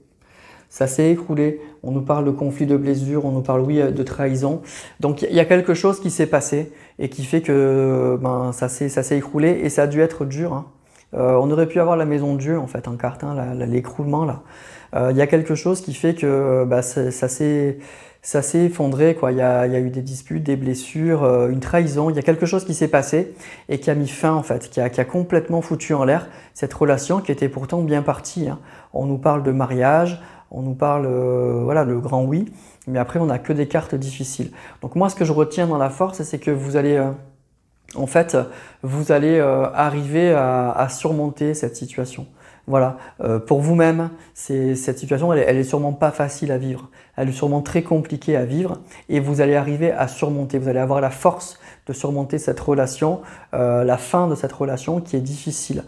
Ça s'est écroulé. On nous parle de conflit, de blessure, on nous parle, oui, de trahison. Donc, il y a quelque chose qui s'est passé et qui fait que ça s'est écroulé et ça a dû être dur. Hein. On aurait pu avoir la maison de Dieu, en fait, en carte, hein, l'écroulement, là. Il y a quelque chose qui fait que ça s'est effondré, quoi. Il y a eu des disputes, des blessures, une trahison. Il y a quelque chose qui s'est passé et qui a mis fin, en fait, qui a complètement foutu en l'air cette relation qui était pourtant bien partie. Hein. On nous parle de mariage, on nous parle, voilà, le grand oui, mais après on n'a que des cartes difficiles. Donc moi, ce que je retiens dans la force, c'est que vous allez, en fait, vous allez arriver à surmonter cette situation. Voilà, pour vous-même, cette situation, elle est sûrement pas facile à vivre. Elle est sûrement très compliquée à vivre et vous allez arriver à surmonter. Vous allez avoir la force de surmonter cette relation, la fin de cette relation qui est difficile.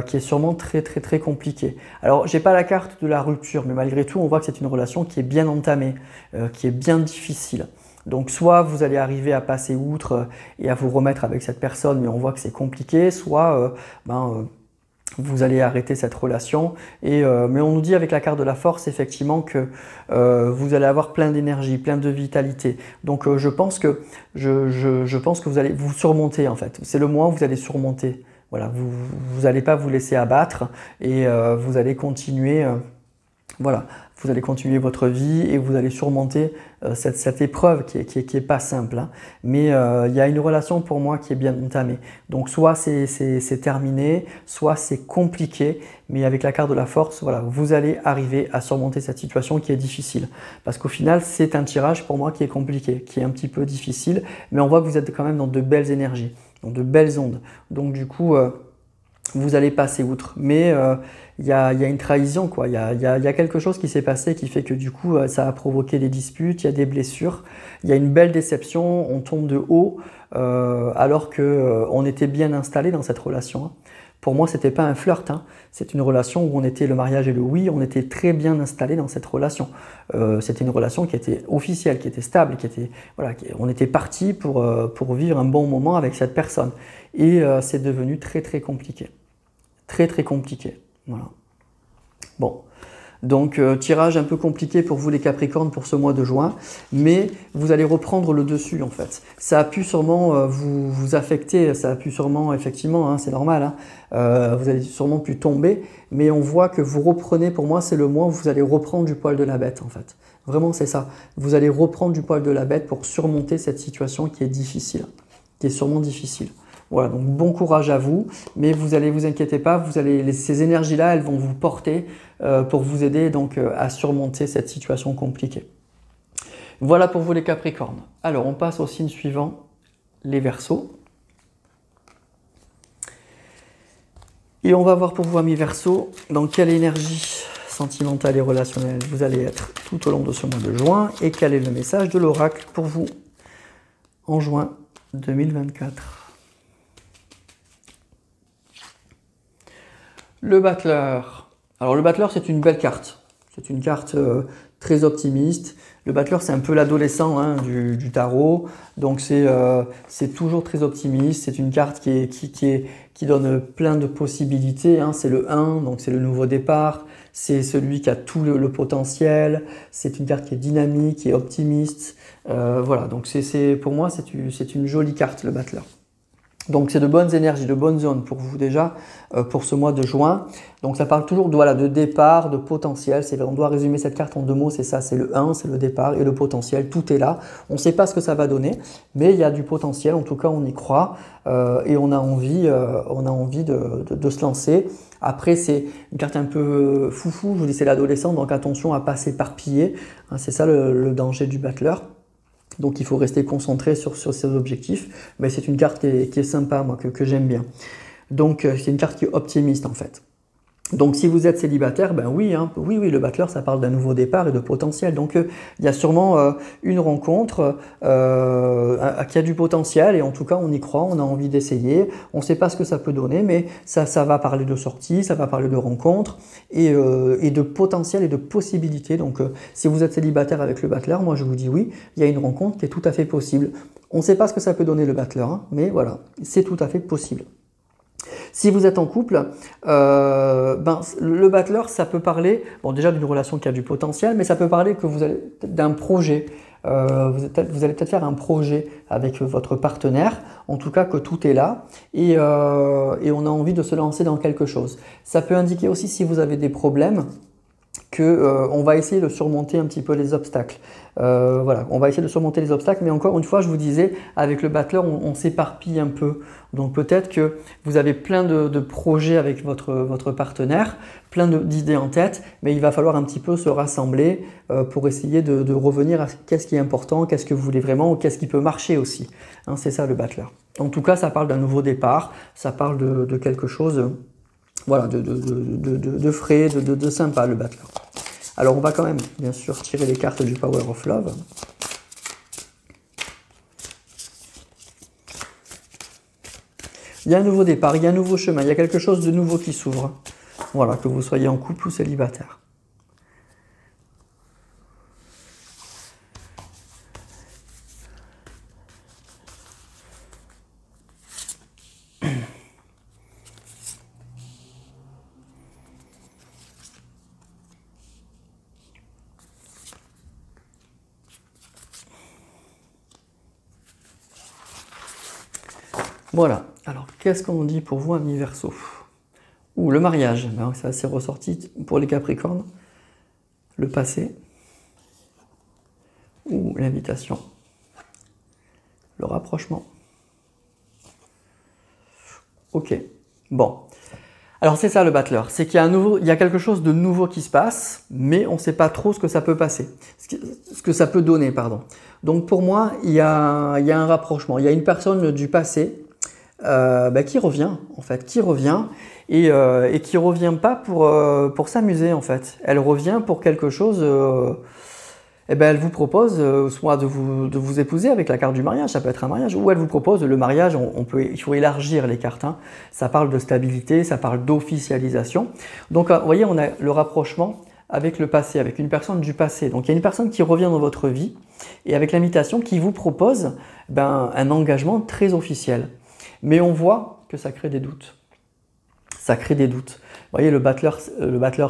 Qui est sûrement très très très compliquée. Alors, j'ai pas la carte de la rupture, mais malgré tout, on voit que c'est une relation qui est bien entamée, qui est bien difficile. Donc, soit vous allez arriver à passer outre et à vous remettre avec cette personne, mais on voit que c'est compliqué, soit vous allez arrêter cette relation. Mais on nous dit avec la carte de la force, effectivement, que vous allez avoir plein d'énergie, plein de vitalité. Donc, je pense que vous allez vous surmonter, en fait. C'est le moment où vous allez surmonter. Voilà, vous n'allez pas vous laisser abattre et vous allez continuer, voilà, vous allez continuer votre vie et vous allez surmonter cette épreuve qui est pas simple. Hein. Mais il y a une relation pour moi qui est bien entamée. Donc soit c'est terminé, soit c'est compliqué, mais avec la carte de la force, voilà, vous allez arriver à surmonter cette situation qui est difficile. Parce qu'au final, c'est un tirage pour moi qui est compliqué, qui est un petit peu difficile, mais on voit que vous êtes quand même dans de belles énergies. Donc de belles ondes. Donc du coup, vous allez passer outre. Mais il y a une trahison, quoi. Il y a quelque chose qui s'est passé qui fait que du coup, ça a provoqué des disputes, il y a des blessures. Il y a une belle déception, on tombe de haut alors qu'on était bien installé dans cette relation. Hein. Pour moi, c'était pas un flirt, hein. C'est une relation où on était le mariage et le oui, on était très bien installé dans cette relation. C'était une relation qui était officielle, qui était stable, voilà, on était parti pour vivre un bon moment avec cette personne. Et c'est devenu très très compliqué. Très très compliqué. Voilà. Bon. Donc tirage un peu compliqué pour vous les Capricornes pour ce mois de juin, mais vous allez reprendre le dessus en fait. Ça a pu sûrement vous affecter, ça a pu sûrement, effectivement, hein, c'est normal, hein, vous allez sûrement pu tomber, mais on voit que vous reprenez, pour moi c'est le mois où vous allez reprendre du poil de la bête en fait. Vraiment c'est ça, vous allez reprendre du poil de la bête pour surmonter cette situation qui est difficile, qui est sûrement difficile. Voilà, donc bon courage à vous, mais vous inquiétez pas, ces énergies-là, elles vont vous porter pour vous aider donc à surmonter cette situation compliquée. Voilà pour vous les Capricornes. Alors, on passe au signe suivant, les Verseaux. Et on va voir pour vous, amis Verseaux, dans quelle énergie sentimentale et relationnelle vous allez être tout au long de ce mois de juin et quel est le message de l'oracle pour vous en juin 2024. Le battleur. Alors le battleur, c'est une belle carte. C'est une carte très optimiste. Le battleur, c'est un peu l'adolescent hein, du tarot. Donc c'est toujours très optimiste. C'est une carte qui donne plein de possibilités. Hein. C'est le 1, donc c'est le nouveau départ. C'est celui qui a tout le potentiel. C'est une carte qui est dynamique, qui est optimiste. Voilà, donc pour moi, c'est une jolie carte, le battleur. Donc c'est de bonnes énergies, de bonnes zones pour vous déjà, pour ce mois de juin. Donc ça parle toujours de, voilà, de départ, de potentiel. On doit résumer cette carte en 2 mots, c'est ça, c'est le 1, c'est le départ et le potentiel. Tout est là. On ne sait pas ce que ça va donner, mais il y a du potentiel, en tout cas on y croit et on a envie de se lancer. Après c'est une carte un peu foufou, je vous dis c'est l'adolescent, donc attention à ne pas s'éparpiller. Hein, c'est ça le danger du battleur. Donc il faut rester concentré sur ses objectifs, mais c'est une carte qui est sympa, moi, que j'aime bien. Donc c'est une carte qui est optimiste en fait. Donc si vous êtes célibataire, ben oui, hein, oui, le battleur ça parle d'un nouveau départ et de potentiel. Donc il y a sûrement une rencontre qui a du potentiel et en tout cas on y croit, on a envie d'essayer. On ne sait pas ce que ça peut donner, mais ça va parler de sortie, ça va parler de rencontre et de potentiel et de possibilités. Donc si vous êtes célibataire avec le battleur, moi je vous dis oui, il y a une rencontre qui est tout à fait possible. On ne sait pas ce que ça peut donner le battleur, hein, mais voilà, c'est tout à fait possible. Si vous êtes en couple, le battleur, ça peut parler, bon déjà d'une relation qui a du potentiel, mais ça peut parler que vous allez d'un projet. Vous allez peut-être faire un projet avec votre partenaire, en tout cas que tout est là, et on a envie de se lancer dans quelque chose. Ça peut indiquer aussi si vous avez des problèmes, on va essayer de surmonter un petit peu les obstacles. Voilà, on va essayer de surmonter les obstacles, mais encore une fois, je vous disais, avec le battleur, on s'éparpille un peu. Donc peut-être que vous avez plein de projets avec votre partenaire, plein d'idées en tête, mais il va falloir un petit peu se rassembler pour essayer de revenir à qu'est-ce qui est important, qu'est-ce que vous voulez vraiment, ou qu'est-ce qui peut marcher aussi. Hein, c'est ça le battleur. En tout cas, ça parle d'un nouveau départ, ça parle de quelque chose... Voilà, de frais, de sympa le battleur. Alors on va quand même bien sûr tirer les cartes du Power of Love. Il y a un nouveau départ, il y a un nouveau chemin, il y a quelque chose de nouveau qui s'ouvre. Voilà, que vous soyez en couple ou célibataire. Voilà, alors qu'est-ce qu'on dit pour vous, amis Verseau? Ou le mariage, ça c'est ressorti pour les Capricornes, le passé, ou l'invitation, le rapprochement. Ok, bon. Alors c'est ça le battleur, c'est qu'il y a quelque chose de nouveau qui se passe, mais on ne sait pas trop ce que ça peut passer, ce que ça peut donner, pardon. Donc pour moi, il y a un rapprochement, il y a une personne du passé qui revient en fait, qui revient et qui revient pas pour s'amuser en fait. Elle revient pour quelque chose. Elle vous propose soit de vous épouser avec la carte du mariage, ça peut être un mariage, ou elle vous propose le mariage. Il faut élargir les cartes. Hein. Ça parle de stabilité, ça parle d'officialisation. Donc vous voyez, on a le rapprochement avec le passé, avec une personne du passé. Donc il y a une personne qui revient dans votre vie et avec l'invitation qui vous propose un engagement très officiel. Mais on voit que ça crée des doutes. Ça crée des doutes. Vous voyez, le battleur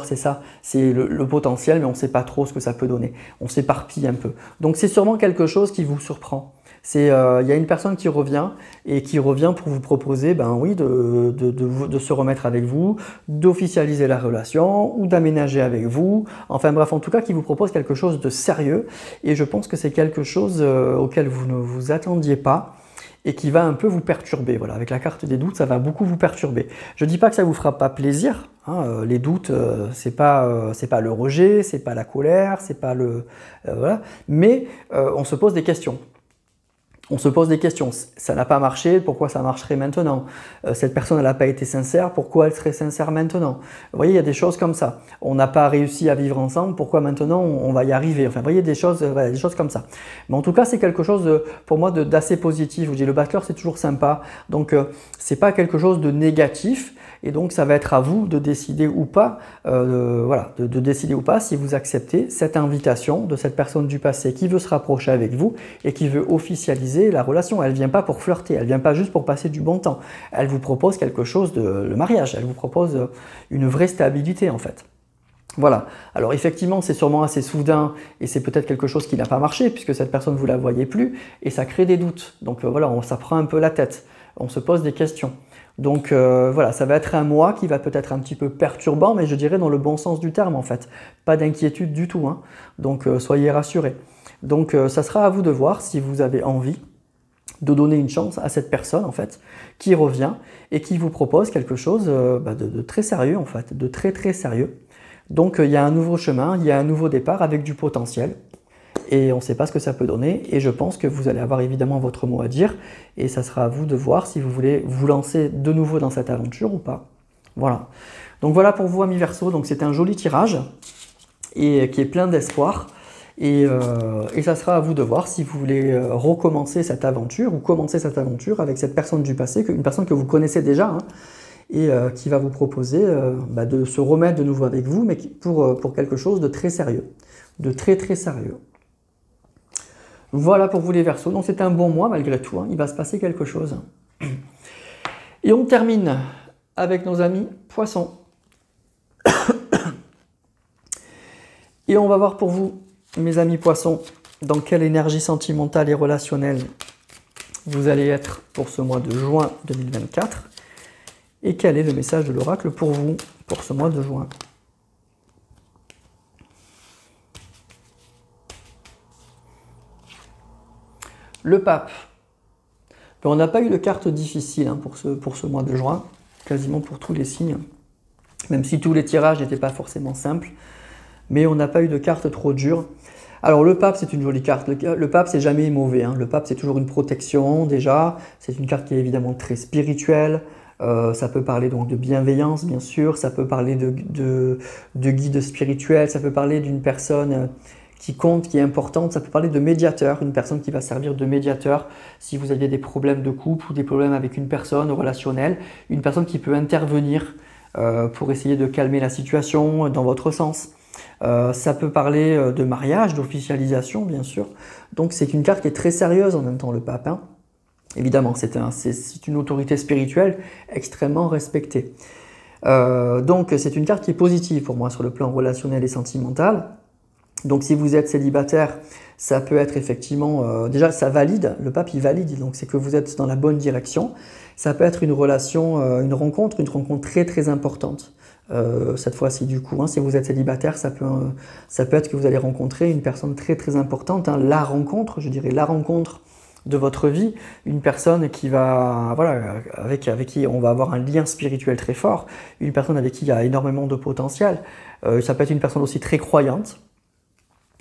c'est ça. C'est le potentiel, mais on ne sait pas trop ce que ça peut donner. On s'éparpille un peu. Donc c'est sûrement quelque chose qui vous surprend. Il y a une personne qui revient et qui revient pour vous proposer de se remettre avec vous, d'officialiser la relation ou d'aménager avec vous. Enfin bref, en tout cas, qui vous propose quelque chose de sérieux. Et je pense que c'est quelque chose auquel vous ne vous attendiez pas et qui va un peu vous perturber. Voilà, avec la carte des doutes, ça va beaucoup vous perturber. Je ne dis pas que ça ne vous fera pas plaisir. Hein, les doutes, c'est pas le rejet, c'est pas la colère, c'est pas le... voilà. Mais on se pose des questions. On se pose des questions. Ça n'a pas marché, pourquoi ça marcherait maintenant? Cette personne, elle n'a pas été sincère, pourquoi elle serait sincère maintenant? Vous voyez, il y a des choses comme ça. On n'a pas réussi à vivre ensemble, pourquoi maintenant on va y arriver? Enfin, vous voyez, des choses comme ça. Mais en tout cas, c'est quelque chose, pour moi, d'assez positif. Je vous dis, le battleur, c'est toujours sympa. Donc, c'est pas quelque chose de négatif. Et donc, ça va être à vous de décider ou pas, de décider ou pas si vous acceptez cette invitation de cette personne du passé qui veut se rapprocher avec vous et qui veut officialiser la relation. Elle ne vient pas pour flirter, elle ne vient pas juste pour passer du bon temps. Elle vous propose quelque chose le mariage, elle vous propose une vraie stabilité en fait. Voilà. Alors effectivement, c'est sûrement assez soudain et c'est peut-être quelque chose qui n'a pas marché puisque cette personne, vous ne la voyez plus et ça crée des doutes. Donc voilà, ça prend un peu la tête. on se pose des questions. Donc voilà, ça va être un mois qui va peut-être un petit peu perturbant, mais je dirais dans le bon sens du terme en fait. Pas d'inquiétude du tout, hein. Donc soyez rassurés. Donc ça sera à vous de voir si vous avez envie de donner une chance à cette personne en fait, qui revient et qui vous propose quelque chose de très sérieux en fait, de très très sérieux. Donc il y a un nouveau chemin, il y a un nouveau départ avec du potentiel. Et on ne sait pas ce que ça peut donner, et je pense que vous allez avoir évidemment votre mot à dire, et ça sera à vous de voir si vous voulez vous lancer de nouveau dans cette aventure ou pas. Voilà. Donc voilà pour vous, amis Verseau, donc c'est un joli tirage, et qui est plein d'espoir, et ça sera à vous de voir si vous voulez recommencer cette aventure, ou commencer cette aventure avec cette personne du passé, une personne que vous connaissez déjà, hein, et qui va vous proposer de se remettre de nouveau avec vous, mais pour quelque chose de très sérieux, de très très sérieux. Voilà pour vous les Verseaux, donc c'est un bon mois malgré tout, hein. Il va se passer quelque chose. Et on termine avec nos amis Poissons. Et on va voir pour vous, mes amis Poissons, dans quelle énergie sentimentale et relationnelle vous allez être pour ce mois de juin 2024. Et quel est le message de l'oracle pour vous pour ce mois de juin. Le pape. On n'a pas eu de carte difficile hein, pour ce mois de juin, quasiment pour tous les signes, même si tous les tirages n'étaient pas forcément simples, mais on n'a pas eu de carte trop dure. Alors le pape, c'est une jolie carte. Le pape, c'est jamais mauvais, hein. Le pape, c'est toujours une protection déjà. C'est une carte qui est évidemment très spirituelle. Ça peut parler donc de bienveillance, bien sûr. Ça peut parler de guide spirituel. Ça peut parler d'une personne qui compte, qui est importante. Ça peut parler de médiateur, une personne qui va servir de médiateur si vous aviez des problèmes de couple ou des problèmes avec une personne relationnelle. Une personne qui peut intervenir pour essayer de calmer la situation dans votre sens. Ça peut parler de mariage, d'officialisation, bien sûr. Donc c'est une carte qui est très sérieuse en même temps, le pape, hein. Évidemment, c'est une autorité spirituelle extrêmement respectée. Donc c'est une carte qui est positive pour moi sur le plan relationnel et sentimental. Donc si vous êtes célibataire, ça peut être effectivement, déjà ça valide, le pape il valide, donc c'est que vous êtes dans la bonne direction. Ça peut être une relation, une rencontre très très importante. Cette fois-ci du coup, hein, si vous êtes célibataire, ça peut être que vous allez rencontrer une personne très très importante, hein, la rencontre, je dirais la rencontre de votre vie, une personne qui va, voilà, avec qui on va avoir un lien spirituel très fort, une personne avec qui il y a énormément de potentiel. Ça peut être une personne aussi très croyante,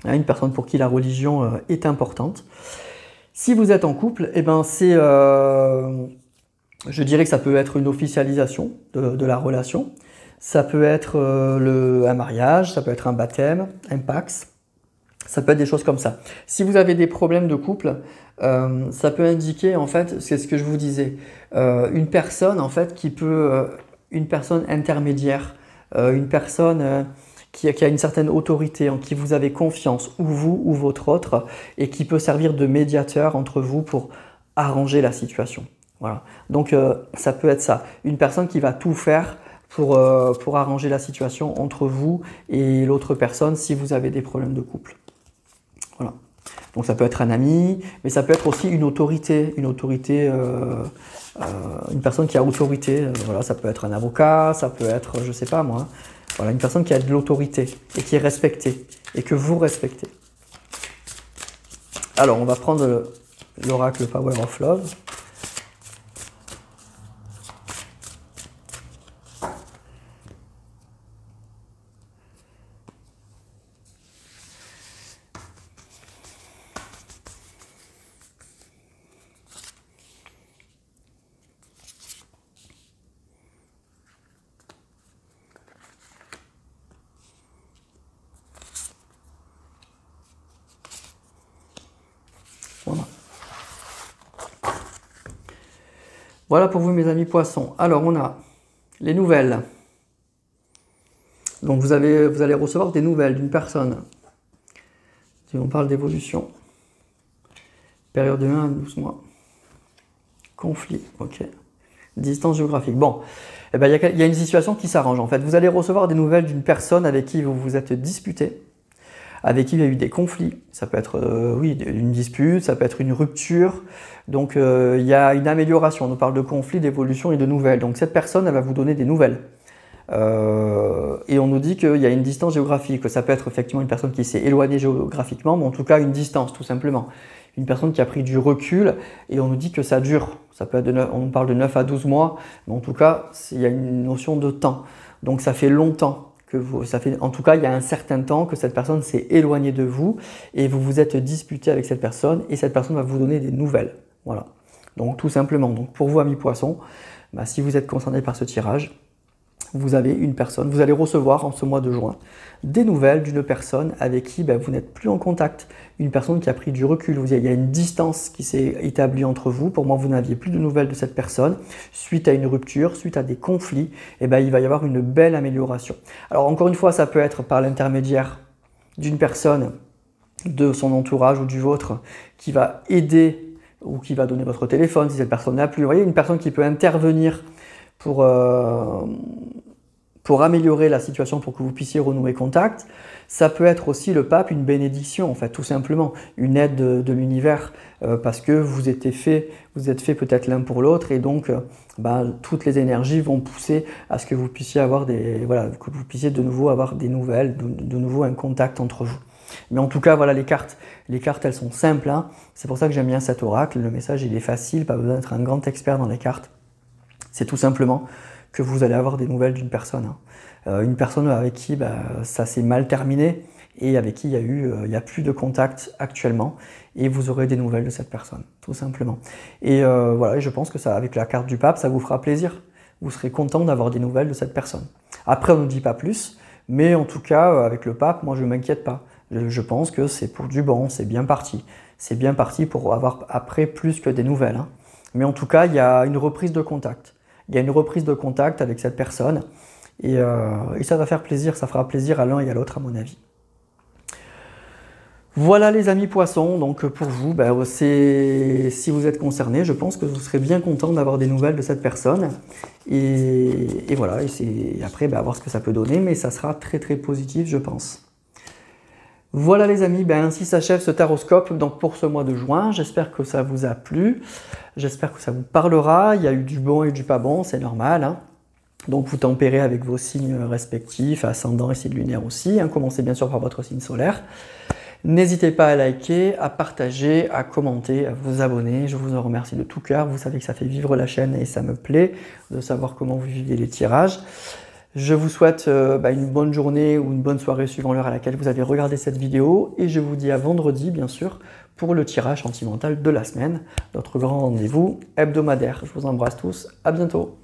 hein, une personne pour qui la religion est importante. Si vous êtes en couple, eh ben c'est, je dirais que ça peut être une officialisation de la relation. Ça peut être un mariage, ça peut être un baptême, un pax, ça peut être des choses comme ça. Si vous avez des problèmes de couple, ça peut indiquer, en fait, c'est ce que je vous disais, une personne, en fait, une personne intermédiaire, une personne qui a une certaine autorité, en qui vous avez confiance, ou vous, ou votre autre, et qui peut servir de médiateur entre vous pour arranger la situation. Voilà. Donc, ça peut être ça. Une personne qui va tout faire pour arranger la situation entre vous et l'autre personne si vous avez des problèmes de couple. Voilà. Donc ça peut être un ami, mais ça peut être aussi une autorité, une personne qui a autorité. Voilà, ça peut être un avocat, ça peut être, je sais pas moi, voilà, une personne qui a de l'autorité et qui est respectée et que vous respectez. Alors on va prendre l'oracle Power of Love. Voilà. Voilà pour vous mes amis poissons. Alors on a les nouvelles. Donc vous allez recevoir des nouvelles d'une personne. Si on parle d'évolution. Période de 1 à 12 mois. Conflit, ok. Distance géographique. Bon, eh ben, il y a une situation qui s'arrange en fait. Vous allez recevoir des nouvelles d'une personne avec qui vous vous êtes disputé. avec qui il y a eu des conflits. Ça peut être oui, une dispute, ça peut être une rupture. Donc il y a une amélioration. On nous parle de conflit, d'évolution et de nouvelles. Donc cette personne, elle va vous donner des nouvelles. Et on nous dit qu'il y a une distance géographique, que ça peut être effectivement une personne qui s'est éloignée géographiquement, mais en tout cas une distance tout simplement. Une personne qui a pris du recul et on nous dit que ça dure. Ça peut être on parle de 9 à 12 mois, mais en tout cas, il y a une notion de temps. Donc ça fait longtemps que en tout cas, il y a un certain temps que cette personne s'est éloignée de vous et vous vous êtes disputé avec cette personne et cette personne va vous donner des nouvelles. Voilà. Donc tout simplement. Donc pour vous, amis poissons, si vous êtes concerné par ce tirage, vous avez une personne, vous allez recevoir en ce mois de juin des nouvelles d'une personne avec qui vous n'êtes plus en contact, une personne qui a pris du recul, il y a une distance qui s'est établie entre vous, pour moi vous n'aviez plus de nouvelles de cette personne, suite à une rupture, suite à des conflits, il va y avoir une belle amélioration. Alors encore une fois, ça peut être par l'intermédiaire d'une personne de son entourage ou du vôtre qui va aider ou qui va donner votre téléphone si cette personne n'a plus, vous voyez, une personne qui peut intervenir pour améliorer la situation, pour que vous puissiez renouer contact. Ça peut être aussi le pape, une bénédiction, en fait, tout simplement, une aide de l'univers, parce que vous êtes fait peut-être l'un pour l'autre, et donc toutes les énergies vont pousser à ce que vous puissiez avoir que vous puissiez de nouveau avoir des nouvelles, de nouveau un contact entre vous. Mais en tout cas, voilà, les cartes elles sont simples, hein. C'est pour ça que j'aime bien cet oracle. Le message, il est facile, pas besoin d'être un grand expert dans les cartes. C'est tout simplement que vous allez avoir des nouvelles d'une personne. Hein. Une personne avec qui ça s'est mal terminé et avec qui il y a plus de contact actuellement et vous aurez des nouvelles de cette personne, tout simplement. Et voilà, je pense que ça, avec la carte du pape, ça vous fera plaisir. Vous serez content d'avoir des nouvelles de cette personne. Après, on ne nous dit pas plus, mais en tout cas, avec le pape, moi je ne m'inquiète pas. Je pense que c'est pour du bon, c'est bien parti. C'est bien parti pour avoir après plus que des nouvelles. Hein. Mais en tout cas, il y a une reprise de contact. Il y a une reprise de contact avec cette personne et ça va faire plaisir, ça fera plaisir à l'un et à l'autre à mon avis. Voilà les amis poissons, donc pour vous, si vous êtes concernés, je pense que vous serez bien content d'avoir des nouvelles de cette personne et voilà, et après à voir ce que ça peut donner, mais ça sera très très positif je pense. Voilà les amis, ainsi s'achève ce taroscope donc pour ce mois de juin. J'espère que ça vous a plu, j'espère que ça vous parlera. Il y a eu du bon et du pas bon, c'est normal. Hein. Donc vous tempérez avec vos signes respectifs, ascendant et signe lunaire aussi. Hein. Commencez bien sûr par votre signe solaire. N'hésitez pas à liker, à partager, à commenter, à vous abonner. Je vous en remercie de tout cœur. Vous savez que ça fait vivre la chaîne et ça me plaît de savoir comment vous vivez les tirages. Je vous souhaite une bonne journée ou une bonne soirée suivant l'heure à laquelle vous avez regardé cette vidéo et je vous dis à vendredi bien sûr pour le tirage sentimental de la semaine, notre grand rendez-vous hebdomadaire. Je vous embrasse tous, à bientôt.